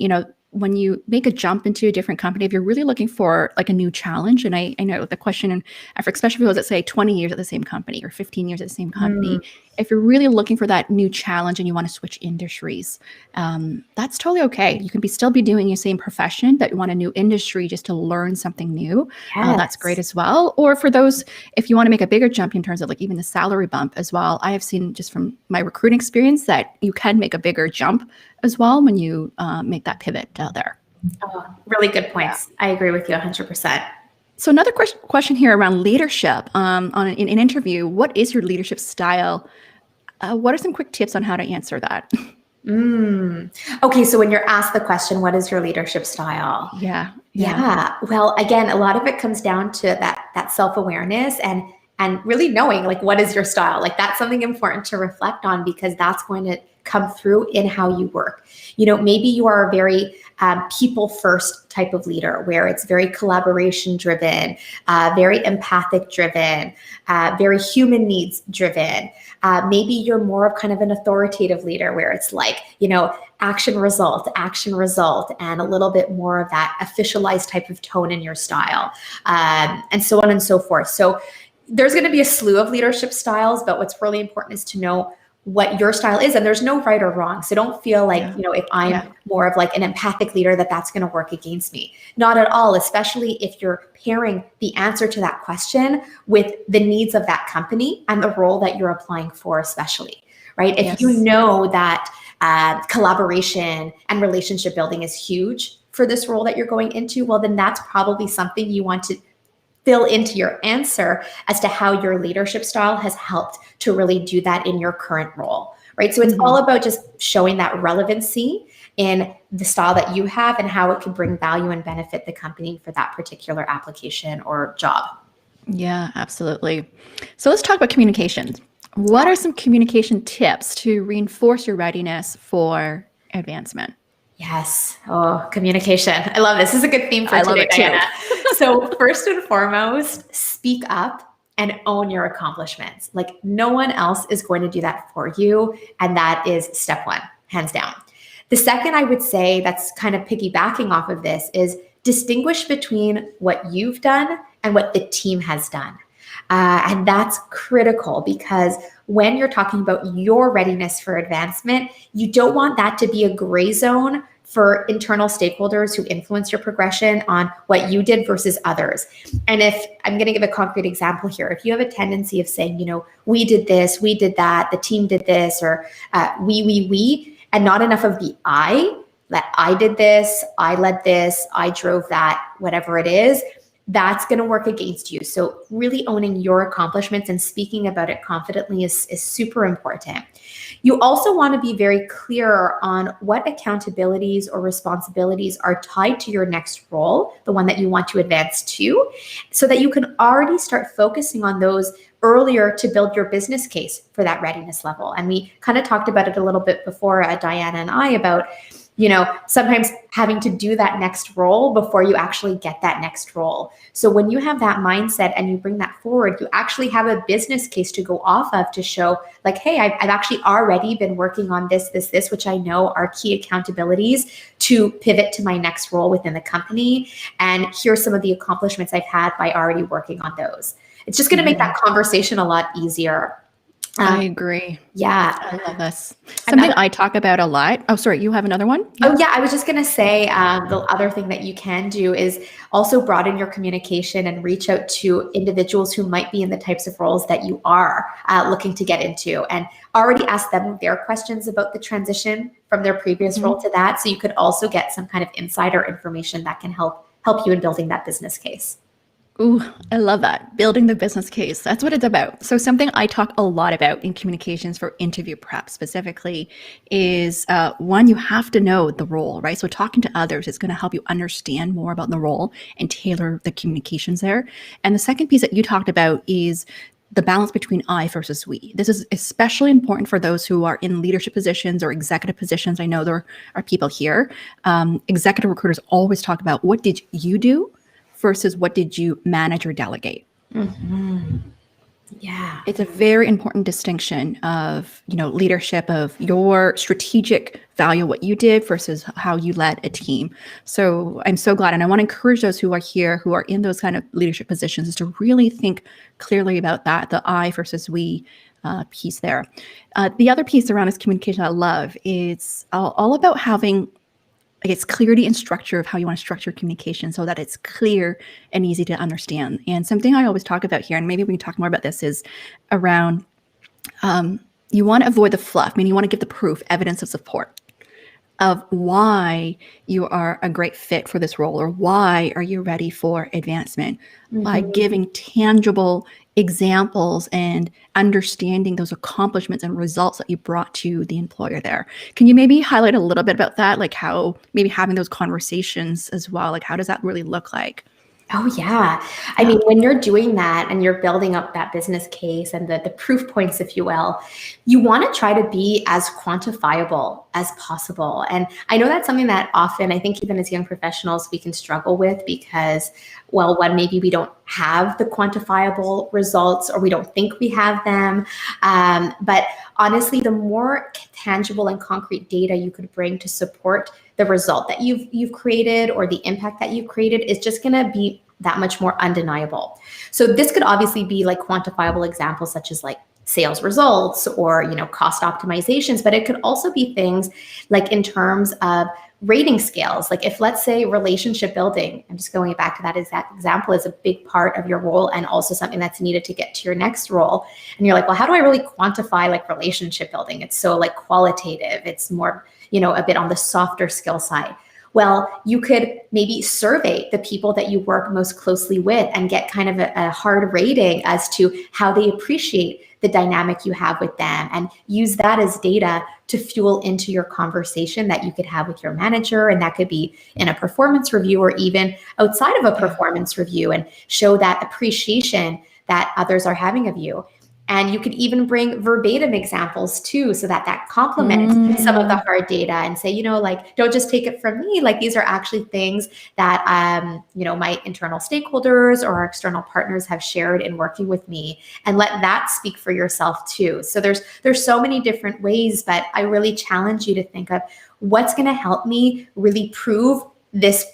when you make a jump into a different company, if you're really looking for like a new challenge, and I know the question, and especially for those that say 20 years at the same company or 15 years at the same company, if you're really looking for that new challenge and you want to switch industries, that's totally okay. You can still be doing your same profession, but you want a new industry just to learn something new. That's great as well. Or for those, if you want to make a bigger jump in terms of like even the salary bump as well, I have seen just from my recruiting experience that you can make a bigger jump as well when you make that pivot there. Oh, really good points. I agree with you 100%. So another question here around leadership. In an interview, what is your leadership style? What are some quick tips on how to answer that? Okay, so when you're asked the question, what is your leadership style? Yeah. Well, again, a lot of it comes down to that self-awareness and really knowing like what is your style. Like that's something important to reflect on because that's going to come through in how you work. Maybe you are a very people first type of leader where it's very collaboration driven, very empathic driven, very human needs driven. Maybe you're more of kind of an authoritative leader where it's like, action, result, and a little bit more of that officialized type of tone in your style, and so on and so forth. So there's going to be a slew of leadership styles, but what's really important is to know what your style is, and there's no right or wrong. So don't feel like, if I'm more of like an empathic leader, that's going to work against me. Not at all, especially if you're pairing the answer to that question with the needs of that company and the role that you're applying for, especially, right? If you know that collaboration and relationship building is huge for this role that you're going into, well, then that's probably something you want to fill into your answer as to how your leadership style has helped to really do that in your current role, right? So it's all about just showing that relevancy in the style that you have and how it can bring value and benefit the company for that particular application or job. Yeah, absolutely. So let's talk about communications. What are some communication tips to reinforce your readiness for advancement? Yes. Oh, communication. I love this. This is a good theme for today, Diana. So first and foremost, speak up and own your accomplishments. Like no one else is going to do that for you. And that is step one, hands down. The second I would say that's kind of piggybacking off of this is distinguish between what you've done and what the team has done. And that's critical because when you're talking about your readiness for advancement, you don't want that to be a gray zone for internal stakeholders who influence your progression on what you did versus others. And if I'm going to give a concrete example here, if you have a tendency of saying, we did this, we did that, the team did this, or we, and not enough of the that I did this, I led this, I drove that, whatever it is, that's going to work against you. So really owning your accomplishments and speaking about it confidently is super important. You also want to be very clear on what accountabilities or responsibilities are tied to your next role, the one that you want to advance to, so that you can already start focusing on those earlier to build your business case for that readiness level. And we kind of talked about it a little bit before, Diana and I, about sometimes having to do that next role before you actually get that next role. So when you have that mindset and you bring that forward, you actually have a business case to go off of to show like, hey, I've actually already been working on this, which I know are key accountabilities to pivot to my next role within the company. And here's some of the accomplishments I've had by already working on those. It's just going to make that conversation a lot easier. I agree. Yeah. I love this. Something I talk about a lot. Oh, sorry. You have another one? Oh, yeah. I was just going to say the other thing that you can do is also broaden your communication and reach out to individuals who might be in the types of roles that you are looking to get into, and already ask them their questions about the transition from their previous role to that. So you could also get some kind of insider information that can help you in building that business case. Ooh, I love that. Building the business case. That's what it's about. So something I talk a lot about in communications for interview prep specifically is one, you have to know the role, right? So talking to others is going to help you understand more about the role and tailor the communications there. And the second piece that you talked about is the balance between I versus we. This is especially important for those who are in leadership positions or executive positions. I know there are people here. Executive recruiters always talk about what did you do versus what did you manage or delegate. Mm-hmm. Yeah. It's a very important distinction of, leadership, of your strategic value, what you did versus how you led a team. So I'm so glad. And I want to encourage those who are here, who are in those kind of leadership positions, is to really think clearly about that, the I versus we piece there. The other piece around this communication I love is all about having it's clarity and structure of how you want to structure communication so that it's clear and easy to understand. And something I always talk about here, and maybe we can talk more about this, is around you want to avoid the fluff, meaning you want to give the proof, evidence of support of why you are a great fit for this role or why are you ready for advancement by giving tangible examples and understanding those accomplishments and results that you brought to the employer there. Can you maybe highlight a little bit about that? Like how maybe having those conversations as well, like how does that really look like? Oh, yeah. I mean, when you're doing that and you're building up that business case and the proof points, if you will, you want to try to be as quantifiable as possible. And I know that's something that often, I think even as young professionals, we can struggle with because, well, one, maybe we don't have the quantifiable results or we don't think we have them. But honestly, the more tangible and concrete data you could bring to support the result that you've created or the impact that you've created is just going to be that much more undeniable. So this could obviously be like quantifiable examples such as like sales results or, cost optimizations, but it could also be things like in terms of rating scales. Like if, let's say, relationship building, I'm just going back to that exact example, is a big part of your role and also something that's needed to get to your next role. And you're like, well, how do I really quantify like relationship building? It's so like qualitative. It's more, a bit on the softer skill side. Well, you could maybe survey the people that you work most closely with and get kind of a hard rating as to how they appreciate the dynamic you have with them and use that as data to fuel into your conversation that you could have with your manager. And that could be in a performance review or even outside of a performance review and show that appreciation that others are having of you. And you could even bring verbatim examples too, so that complements some of the hard data and say, like, don't just take it from me. Like these are actually things that, my internal stakeholders or our external partners have shared in working with me, and let that speak for yourself too. So there's so many different ways, but I really challenge you to think of what's going to help me really prove this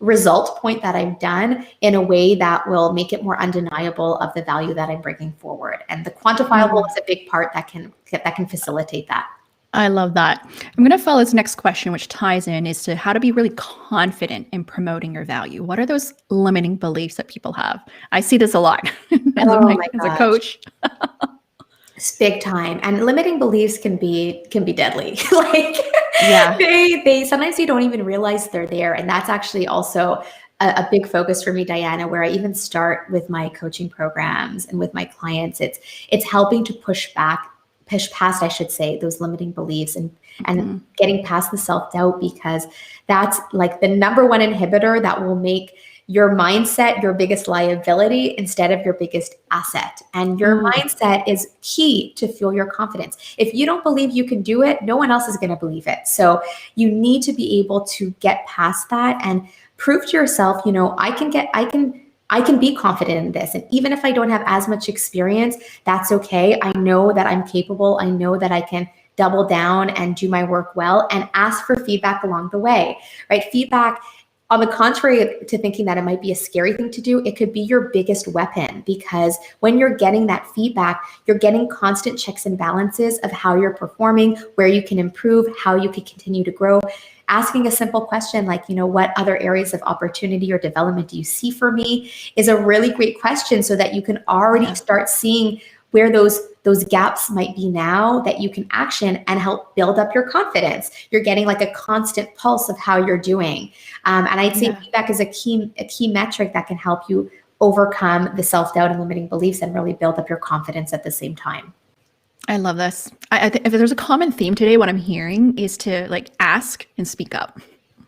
result point that I've done in a way that will make it more undeniable of the value that I'm bringing forward. And the quantifiable is a big part that can facilitate that. I love that. I'm going to follow this next question, which ties in is to how to be really confident in promoting your value. What are those limiting beliefs that people have? I see this a lot as a coach. It's big time. And limiting beliefs can be deadly. Yeah. They sometimes you don't even realize they're there. And that's actually also a big focus for me, Diana, where I even start with my coaching programs and with my clients. It's helping to push past, I should say, those limiting beliefs and getting past the self-doubt, because that's like the number one inhibitor that will make your mindset your biggest liability instead of your biggest asset. And your mindset is key to fuel your confidence. If you don't believe you can do it, no one else is going to believe it. So you need to be able to get past that and prove to yourself, I can be confident in this. And even if I don't have as much experience, that's okay. I know that I'm capable. I know that I can double down and do my work well and ask for feedback along the way, right? Feedback, on the contrary to thinking that it might be a scary thing to do, it could be your biggest weapon, because when you're getting that feedback, you're getting constant checks and balances of how you're performing, where you can improve, how you can continue to grow. Asking a simple question like, what other areas of opportunity or development do you see for me is a really great question, so that you can already start seeing where those gaps might be now that you can action and help build up your confidence. You're getting like a constant pulse of how you're doing. And I'd say feedback is a key metric that can help you overcome the self-doubt and limiting beliefs and really build up your confidence at the same time. I love this. I think if there's a common theme today, what I'm hearing is to like ask and speak up.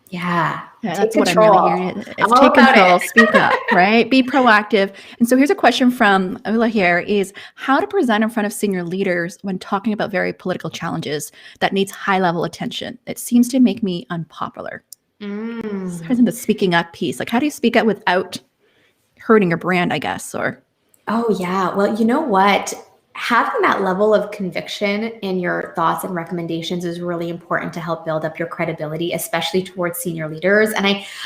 Yeah, That's what I'm really hearing. It's take control, speak up, right? Be proactive. And so here's a question from Ola here is how to present in front of senior leaders when talking about very political challenges that needs high level attention. It seems to make me unpopular. So here's the speaking up piece. Like how do you speak up without hurting your brand, I guess, or? Oh yeah. Well, you know what? Having that level of conviction in your thoughts and recommendations is really important to help build up your credibility, especially towards senior leaders. And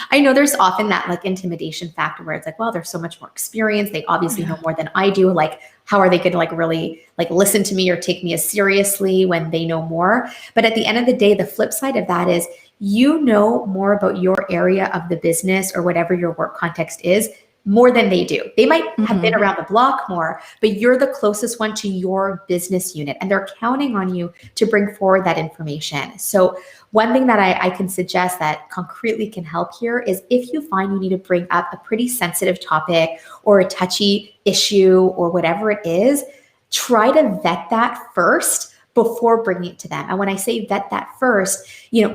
I know there's often that like intimidation factor where it's like, well, they're so much more experienced. They obviously know more than I do. Like, how are they going to like really like listen to me or take me as seriously when they know more? But at the end of the day, the flip side of that is you know more about your area of the business or whatever your work context is more than they do. They might have been around the block more, but you're the closest one to your business unit and they're counting on you to bring forward that information. So one thing that I can suggest that concretely can help here is if you find you need to bring up a pretty sensitive topic or a touchy issue or whatever it is, try to vet that first before bringing it to them. And when I say vet that first,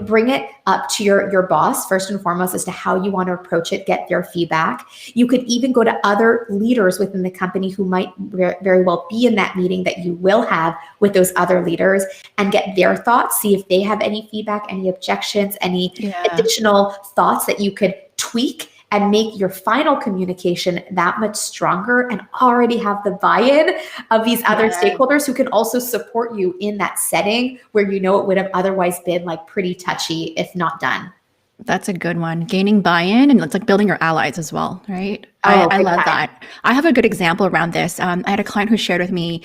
bring it up to your boss first and foremost as to how you want to approach it, get their feedback. You could even go to other leaders within the company who might very well be in that meeting that you will have with those other leaders and get their thoughts, see if they have any feedback, any objections, any additional thoughts that you could tweak and make your final communication that much stronger and already have the buy-in of these other stakeholders who can also support you in that setting where it would have otherwise been like pretty touchy if not done. That's a good one. Gaining buy-in and it's like building your allies as well, right? I love that. I have a good example around this. I had a client who shared with me,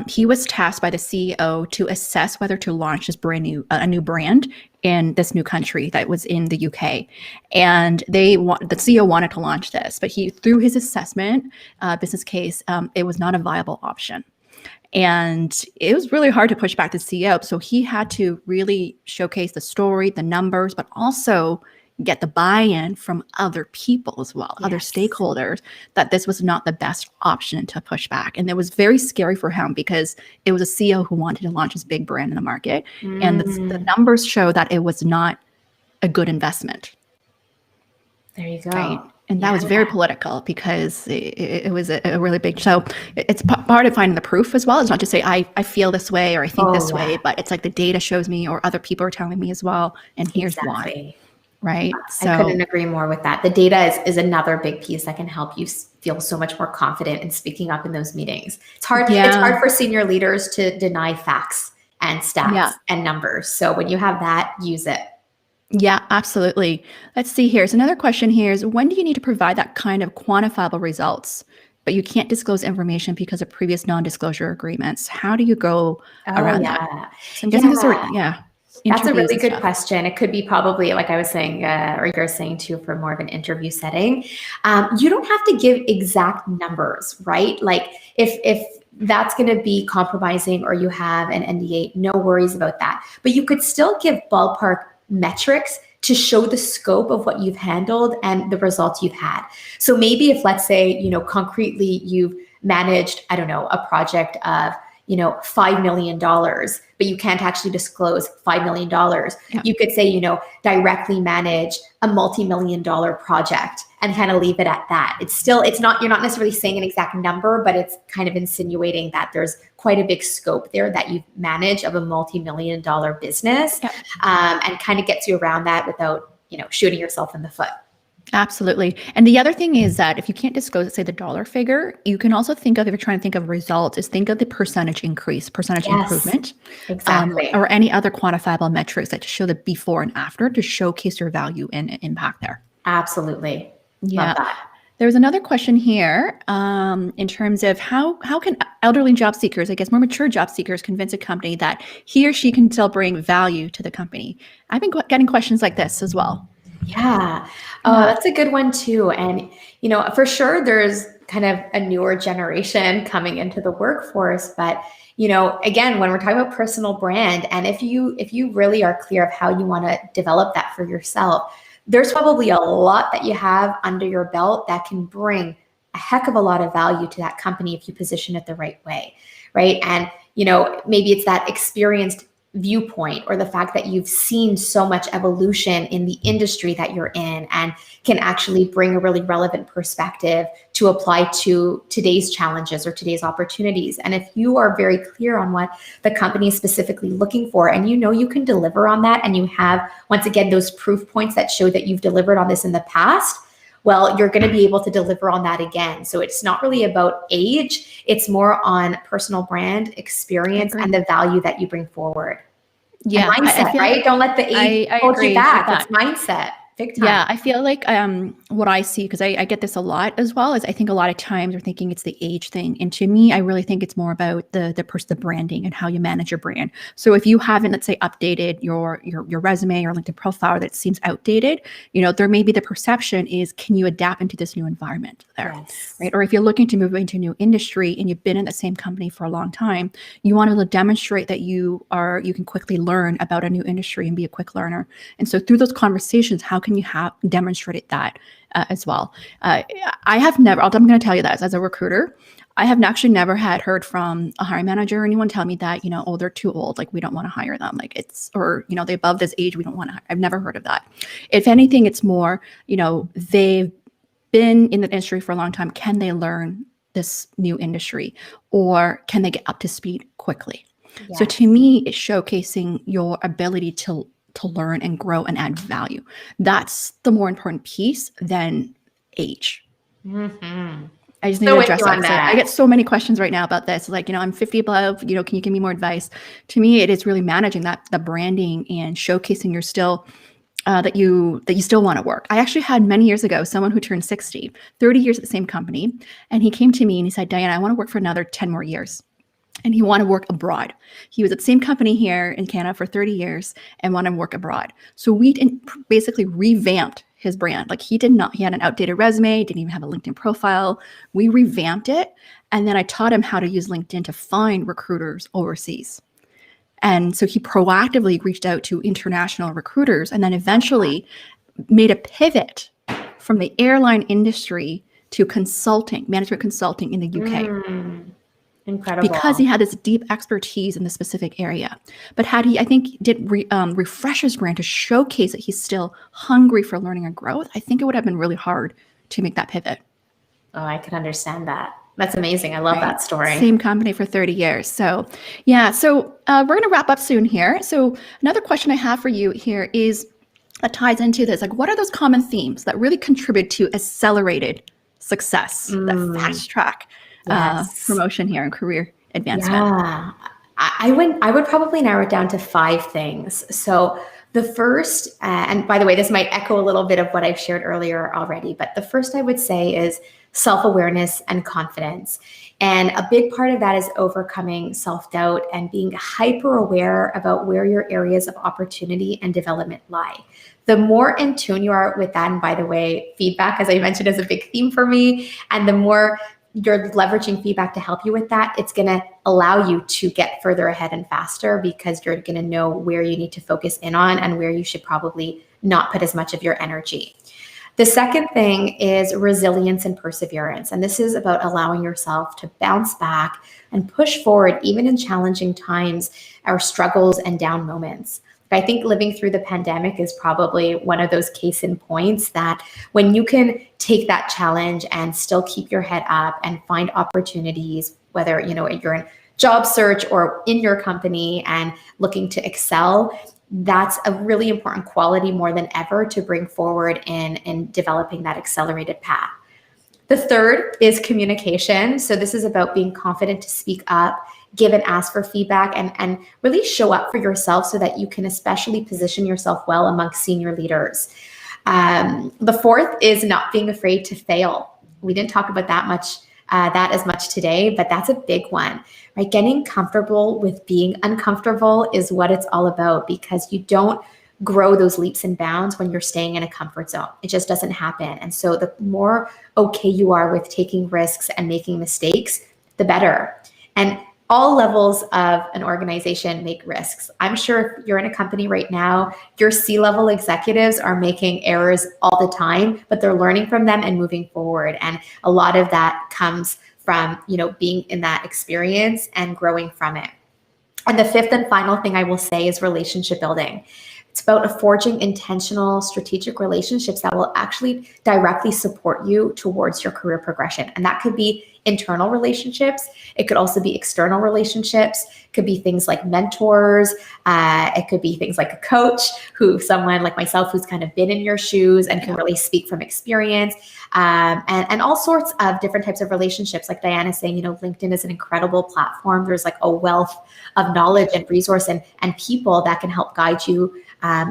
he was tasked by the CEO to assess whether to launch this a new brand in this new country that was in the UK. And the CEO wanted to launch this, but through his assessment, business case, it was not a viable option. And it was really hard to push back the CEO. So he had to really showcase the story, the numbers, but also get the buy-in from other people as well, other stakeholders, that this was not the best option to push back. And it was very scary for him because it was a CEO who wanted to launch his big brand in the market. And the numbers show that it was not a good investment. There you go. Right? And that was very political because it was a really big, so it's part of finding the proof as well. It's not to say I feel this way or I think this way, but it's like the data shows me or other people are telling me as well. And here's why, right? So I couldn't agree more with that. The data is another big piece that can help you feel so much more confident in speaking up in those meetings. It's hard for senior leaders to deny facts and stats and numbers. So when you have that, use it. Yeah, absolutely. Let's see here. So another question here is when do you need to provide that kind of quantifiable results, but you can't disclose information because of previous non-disclosure agreements? How do you go around that? So I'm guessing this that's a really good question. It could be probably like I was saying, or you're saying too, for more of an interview setting. You don't have to give exact numbers, right? Like if that's going to be compromising or you have an NDA, no worries about that. But you could still give ballpark metrics to show the scope of what you've handled and the results you've had. So maybe if, let's say, concretely you've managed, I don't know, a project of, $5 million, but you can't actually disclose $5 million. You could say, directly manage a multi-million-dollar project and kind of leave it at that. You're not necessarily saying an exact number, but it's kind of insinuating that there's quite a big scope there that you've managed of a multi-million-dollar business, and kind of gets you around that without, shooting yourself in the foot. Absolutely. And the other thing is that if you can't disclose, say, the dollar figure, you can also think of, if you're trying to think of results, is think of the percentage increase, percentage improvement, or any other quantifiable metrics that show the before and after to showcase your value and impact there. Absolutely. Yeah. Love that. There's another question here in terms of how can elderly job seekers, I guess more mature job seekers, convince a company that he or she can still bring value to the company? I've been getting questions like this as well. Yeah. Oh, that's a good one too. And, for sure, there's kind of a newer generation coming into the workforce. But, again, when we're talking about personal brand, and if you really are clear of how you want to develop that for yourself, there's probably a lot that you have under your belt that can bring a heck of a lot of value to that company if you position it the right way, right? And, maybe it's that experienced viewpoint or the fact that you've seen so much evolution in the industry that you're in and can actually bring a really relevant perspective to apply to today's challenges or today's opportunities. And if you are very clear on what the company is specifically looking for and you can deliver on that, and you have, once again, those proof points that show that you've delivered on this in the past, well, you're going to be able to deliver on that again. So it's not really about age. It's more on personal brand, experience, and the value that you bring forward. Yeah. And mindset, right? Like, don't let the age hold you back. It's mindset. Big time. Yeah, I feel like what I see, because I get this a lot as well, is I think a lot of times we're thinking it's the age thing. And to me, I really think it's more about the branding and how you manage your brand. So if you haven't, let's say, updated your resume or LinkedIn profile that seems outdated, there may be the perception is, can you adapt into this new environment there, right? Or if you're looking to move into a new industry and you've been in the same company for a long time, you want to demonstrate that you can quickly learn about a new industry and be a quick learner. And so through those conversations, how can you have demonstrated that as well? I'm going to tell you that as a recruiter, I have actually never heard from a hiring manager or anyone tell me that, oh, they're too old, like we don't want to hire them, like or they're above this age, we don't want to hire. I've never heard of that. If anything, it's more, they've been in the industry for a long time. Can they learn this new industry, or can they get up to speed quickly? Yes. So to me, it's showcasing your ability to learn and grow and add value. That's the more important piece than age. Mm-hmm. I just need to address that. I get so many questions right now about this. Like, I'm 50 above, can you give me more advice? To me, it is really managing the branding and showcasing your still, that you still want to work. I actually had many years ago, someone who turned 60, 30 years at the same company. And he came to me and he said, Diana, I want to work for another 10 more years. And he wanted to work abroad. He was at the same company here in Canada for 30 years and wanted to work abroad. So we basically revamped his brand. Like he had an outdated resume, didn't even have a LinkedIn profile. We revamped it. And then I taught him how to use LinkedIn to find recruiters overseas. And so he proactively reached out to international recruiters and then eventually made a pivot from the airline industry to management consulting in the UK. Incredible. Because he had this deep expertise in the specific area. But did refresh his brand to showcase that he's still hungry for learning and growth, I think it would have been really hard to make that pivot. Oh, I can understand that. That's amazing. I love that story. Same company for 30 years. So yeah, we're going to wrap up soon here. So another question I have for you here is that ties into this. Like, what are those common themes that really contribute to accelerated success, that fast track promotion here and career advancement? Yeah, I would probably narrow it down to 5 things. So the first, and by the way, this might echo a little bit of what I've shared earlier already, but the first I would say is self-awareness and confidence. And a big part of that is overcoming self-doubt and being hyper aware about where your areas of opportunity and development lie. The more in tune you are with that, and by the way, feedback, as I mentioned, is a big theme for me, and the more you're leveraging feedback to help you with that, it's going to allow you to get further ahead and faster because you're going to know where you need to focus in on and where you should probably not put as much of your energy. The second thing is resilience and perseverance. And this is about allowing yourself to bounce back and push forward even in challenging times or struggles and down moments. I think living through the pandemic is probably one of those case in points that when you can take that challenge and still keep your head up and find opportunities, whether you're in job search or in your company and looking to excel, that's a really important quality more than ever to bring forward in developing that accelerated path. The third is communication. So this is about being confident to speak up, give and ask for feedback, and really show up for yourself so that you can especially position yourself well amongst senior leaders. The fourth is not being afraid to fail. We didn't talk about that as much today, but that's a big one, right? Getting comfortable with being uncomfortable is what it's all about, because you don't grow those leaps and bounds when you're staying in a comfort zone. It just doesn't happen. And so the more okay you are with taking risks and making mistakes, the better. And all levels of an organization make risks. I'm sure if you're in a company right now, your C-level executives are making errors all the time, but they're learning from them and moving forward. And a lot of that comes from, being in that experience and growing from it. And the fifth and final thing I will say is relationship building. It's about forging intentional, strategic relationships that will actually directly support you towards your career progression. And that could be internal relationships. It could also be external relationships. It could be things like mentors. It could be things like a coach, someone like myself who's kind of been in your shoes and can really speak from experience. And all sorts of different types of relationships. Like Diana's saying, LinkedIn is an incredible platform. There's like a wealth of knowledge and resource and people that can help guide you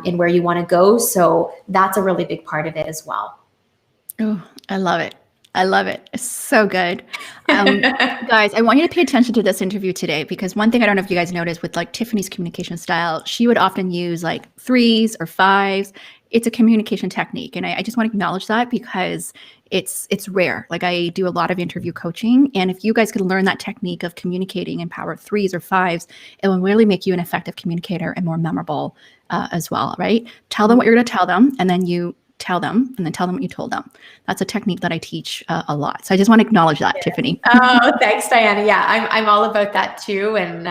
in where you want to go. So that's a really big part of it as well. Oh, I love it. I love it. It's so good. Guys, I want you to pay attention to this interview today, because one thing I don't know if you guys noticed with like Tiffany's communication style, she would often use like 3s or 5s. It's a communication technique. And I just want to acknowledge that, because it's rare. Like, I do a lot of interview coaching. And if you guys could learn that technique of communicating in power 3s or 5s, it will really make you an effective communicator and more memorable as well, right? Tell them what you're going to tell them, and then you tell them, and then tell them what you told them. That's a technique that I teach a lot. So I just want to acknowledge that, Tiffany. Oh, thanks, Diana. Yeah, I'm all about that too. And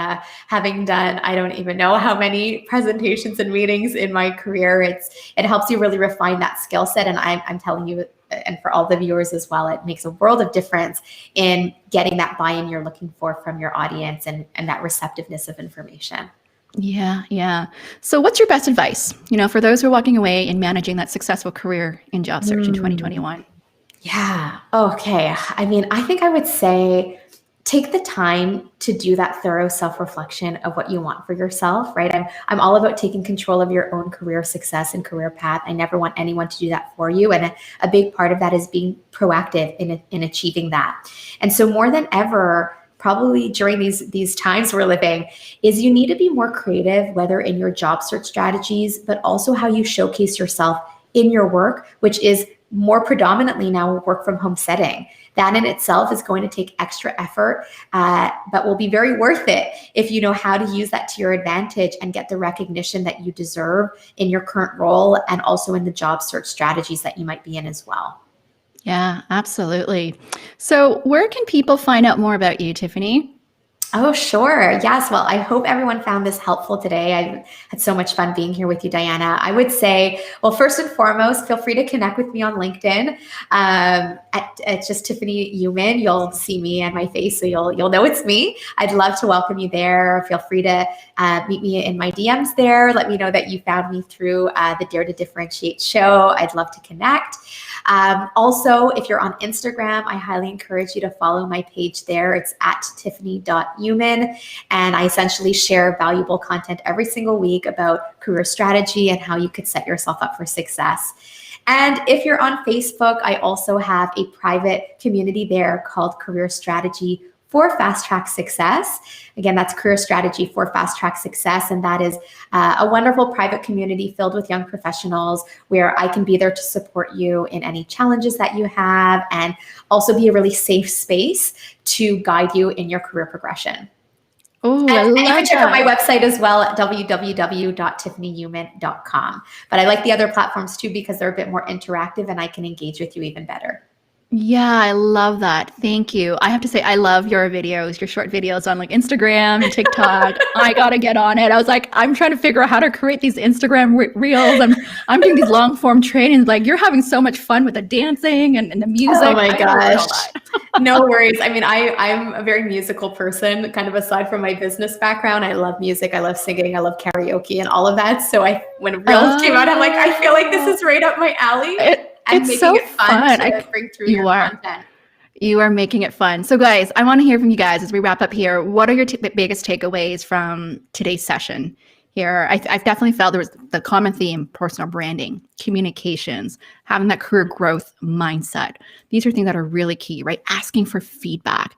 having done, I don't even know how many presentations and meetings in my career, it helps you really refine that skill set. And I'm telling you, and for all the viewers as well, it makes a world of difference in getting that buy-in you're looking for from your audience and that receptiveness of information. Yeah. So what's your best advice, for those who are walking away and managing that successful career in job search in 2021? Yeah. Okay. I mean, I think I would say take the time to do that thorough self-reflection of what you want for yourself, right? I'm all about taking control of your own career success and career path. I never want anyone to do that for you. And a big part of that is being proactive in achieving that. And so more than ever, probably during these times we're living, is you need to be more creative, whether in your job search strategies, but also how you showcase yourself in your work, which is more predominantly now a work from home setting. That in itself is going to take extra effort, but will be very worth it if you know how to use that to your advantage and get the recognition that you deserve in your current role and also in the job search strategies that you might be in as well. Yeah, absolutely. So where can people find out more about you, Tiffany? Oh, sure. Yes. Well, I hope everyone found this helpful today. I had so much fun being here with you, Diana. I would say, well, first and foremost, feel free to connect with me on LinkedIn. It's just Tiffany Uman. You'll see me and my face, so you'll know it's me. I'd love to welcome you there. Feel free to meet me in my DMs there. Let me know that you found me through the Dare to Differentiate show. I'd love to connect. Also, if you're on Instagram, I highly encourage you to follow my page there. It's at tiffany.uman. And I essentially share valuable content every single week about career strategy and how you could set yourself up for success. And if you're on Facebook, I also have a private community there called Career Strategy for Fast Track Success. Again, that's Career Strategy for Fast Track Success. And that is a wonderful private community filled with young professionals where I can be there to support you in any challenges that you have and also be a really safe space to guide you in your career progression. Oh, and you can check out my website as well at www.tiffanyuman.com. But I like the other platforms too because they're a bit more interactive and I can engage with you even better. Yeah, I love that. Thank you. I have to say, I love your videos, your short videos on like Instagram and TikTok. I got to get on it. I was like, I'm trying to figure out how to create these Instagram reels. I'm doing these long form trainings. Like, you're having so much fun with the dancing and the music. Oh my gosh. No worries. I mean, I'm a very musical person, kind of aside from my business background. I love music. I love singing. I love karaoke and all of that. So when reels came out, I'm like, I feel like this is right up my alley. And it's so fun to bring through your content. You are making it fun. So guys, I want to hear from you guys as we wrap up here. What are your biggest takeaways from today's session here? I've definitely felt there was the common theme: personal branding, communications, having that career growth mindset. These are things that are really key, right? Asking for feedback,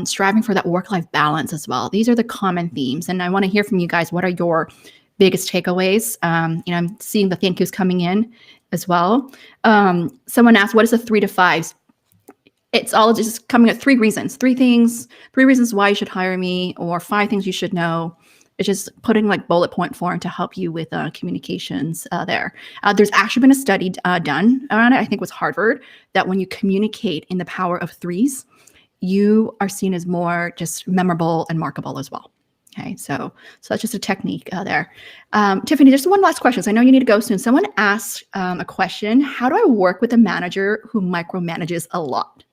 striving for that work-life balance as well. These are the common themes. And I want to hear from you guys. What are your biggest takeaways? I'm seeing the thank yous coming in as well. Someone asked, what is the 3 to 5s It's all just coming at three reasons why you should hire me, or 5 things you should know. It's just putting like bullet point form to help you with communications there. There's actually been a study done around it. I think it was Harvard, that when you communicate in the power of 3s, you are seen as more just memorable and markable as well. Okay, so that's just a technique there. Tiffany, just one last question. So I know you need to go soon. Someone asked a question: how do I work with a manager who micromanages a lot?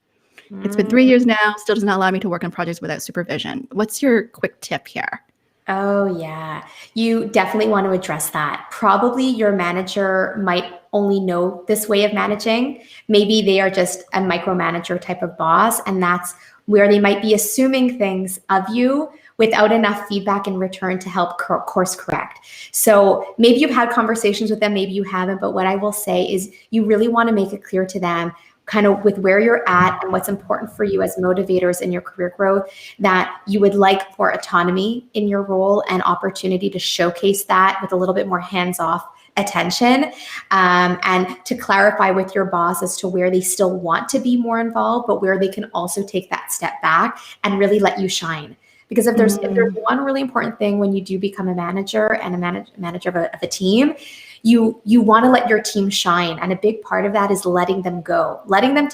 It's been 3 years now, still does not allow me to work on projects without supervision. What's your quick tip here? Oh, yeah. You definitely want to address that. Probably your manager might only know this way of managing. Maybe they are just a micromanager type of boss, and that's where they might be assuming things of you without enough feedback in return to help course correct. So maybe you've had conversations with them, maybe you haven't, but what I will say is you really want to make it clear to them kind of with where you're at and what's important for you as motivators in your career growth, that you would like more autonomy in your role and opportunity to showcase that with a little bit more hands-off attention, and to clarify with your boss as to where they still want to be more involved, but where they can also take that step back and really let you shine. Because if there's one really important thing when you do become a manager and a manager of a team, you want to let your team shine. And a big part of that is letting them go, letting them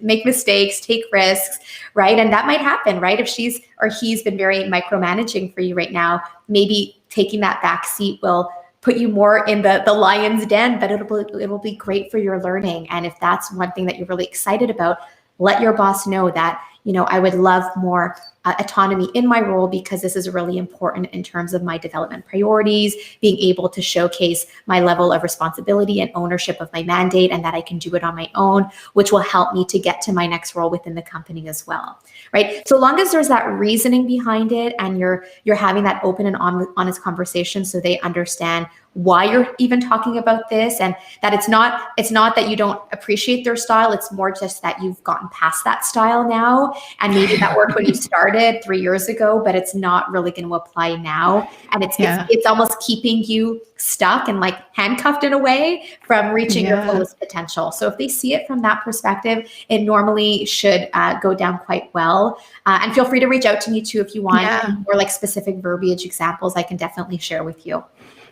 make mistakes, take risks, right? And that might happen, right? If she's or he's been very micromanaging for you right now, maybe taking that back seat will put you more in the lion's den, but it'll be great for your learning. And if that's one thing that you're really excited about, let your boss know that, I would love more autonomy in my role, because this is really important in terms of my development priorities, being able to showcase my level of responsibility and ownership of my mandate, and that I can do it on my own, which will help me to get to my next role within the company as well, right? So long as there's that reasoning behind it, and you're having that open and honest conversation, so they understand why you're even talking about this, and that it's not that you don't appreciate their style. It's more just that you've gotten past that style now, and maybe that worked when you started 3 years ago, but it's not really going to apply now, and it's almost keeping you stuck and like handcuffed in a way from reaching your fullest potential. So if they see it from that perspective, it normally should go down quite well. And feel free to reach out to me too if you want, or like specific verbiage examples I can definitely share with you.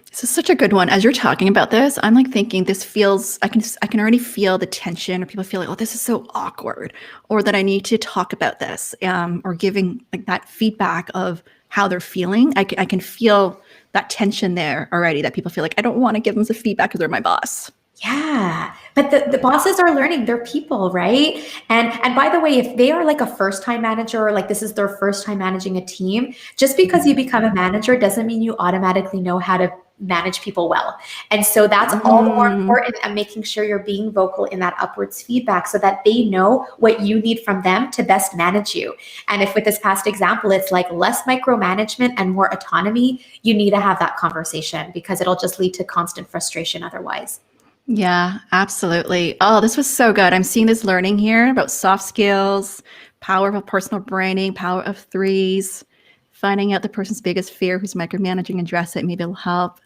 This is such a good one. As you're talking about this, I'm like thinking this feels, I can already feel the tension, or people feel like, oh, this is so awkward, or that I need to talk about this, or giving like that feedback of how they're feeling. I can feel that tension there already, that people feel like I don't want to give them the feedback because they're my boss. Yeah, but the bosses are learning. They're people, right? And by the way, if they are like a first-time manager, or like this is their first time managing a team, just because you become a manager doesn't mean you automatically know how to manage people well. And so that's all the more important, and making sure you're being vocal in that upwards feedback so that they know what you need from them to best manage you. And if with this past example, it's like less micromanagement and more autonomy, you need to have that conversation, because it'll just lead to constant frustration otherwise. Yeah, absolutely. Oh, this was so good. I'm seeing this learning here about soft skills, power of personal branding, power of 3s, finding out the person's biggest fear who's micromanaging, address it. Maybe it'll help.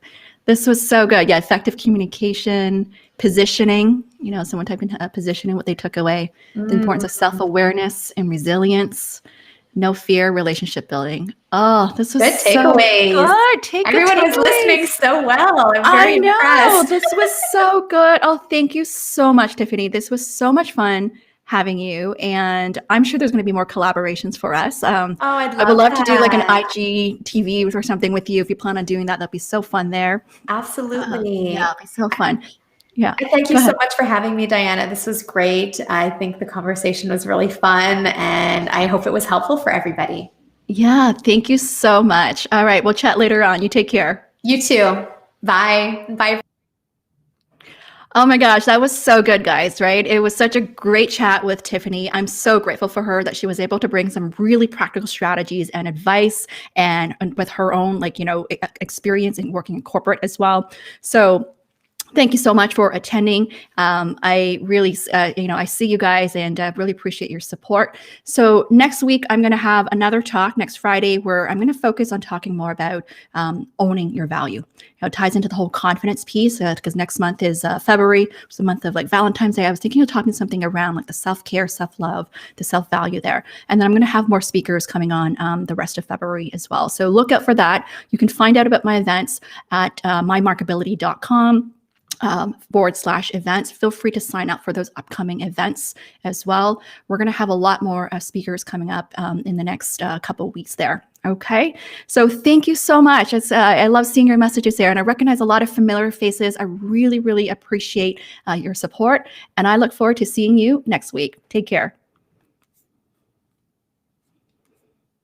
This was so good. Yeah, effective communication, positioning, someone typed in positioning what they took away, the importance of self-awareness and resilience, no fear, relationship building. Oh, this was good takeaways. So good. Everyone was listening so well. I'm very impressed. This was so good. Oh, thank you so much, Tiffany. This was so much fun having you, and I'm sure there's going to be more collaborations for us. I would love to do like an IGTV or something with you. If you plan on doing that, that'd be so fun there. Absolutely. Yeah, it'd be so fun. Yeah. Thank you so much for having me, Diana. This was great. I think the conversation was really fun, and I hope it was helpful for everybody. Yeah, thank you so much. All right, we'll chat later on. You take care. You too. Bye. Bye. Oh my gosh, that was so good, guys, right? It was such a great chat with Tiffany. I'm so grateful for her that she was able to bring some really practical strategies and advice, and with her own experience in working in corporate as well. So Thank you so much for attending. I really, I see you guys and really appreciate your support. So next week, I'm going to have another talk next Friday where I'm going to focus on talking more about owning your value. It ties into the whole confidence piece because next month is February. It's the month of like Valentine's Day. I was thinking of talking something around like the self-care, self-love, the self-value there. And then I'm going to have more speakers coming on the rest of February as well. So look out for that. You can find out about my events at mymarkability.com. /events. Feel free to sign up for those upcoming events as well. We're going to have a lot more speakers coming up in the next couple of weeks there. Okay, so thank you so much. I love seeing your messages there, and I recognize a lot of familiar faces. I really, really appreciate your support, and I look forward to seeing you next week. Take care.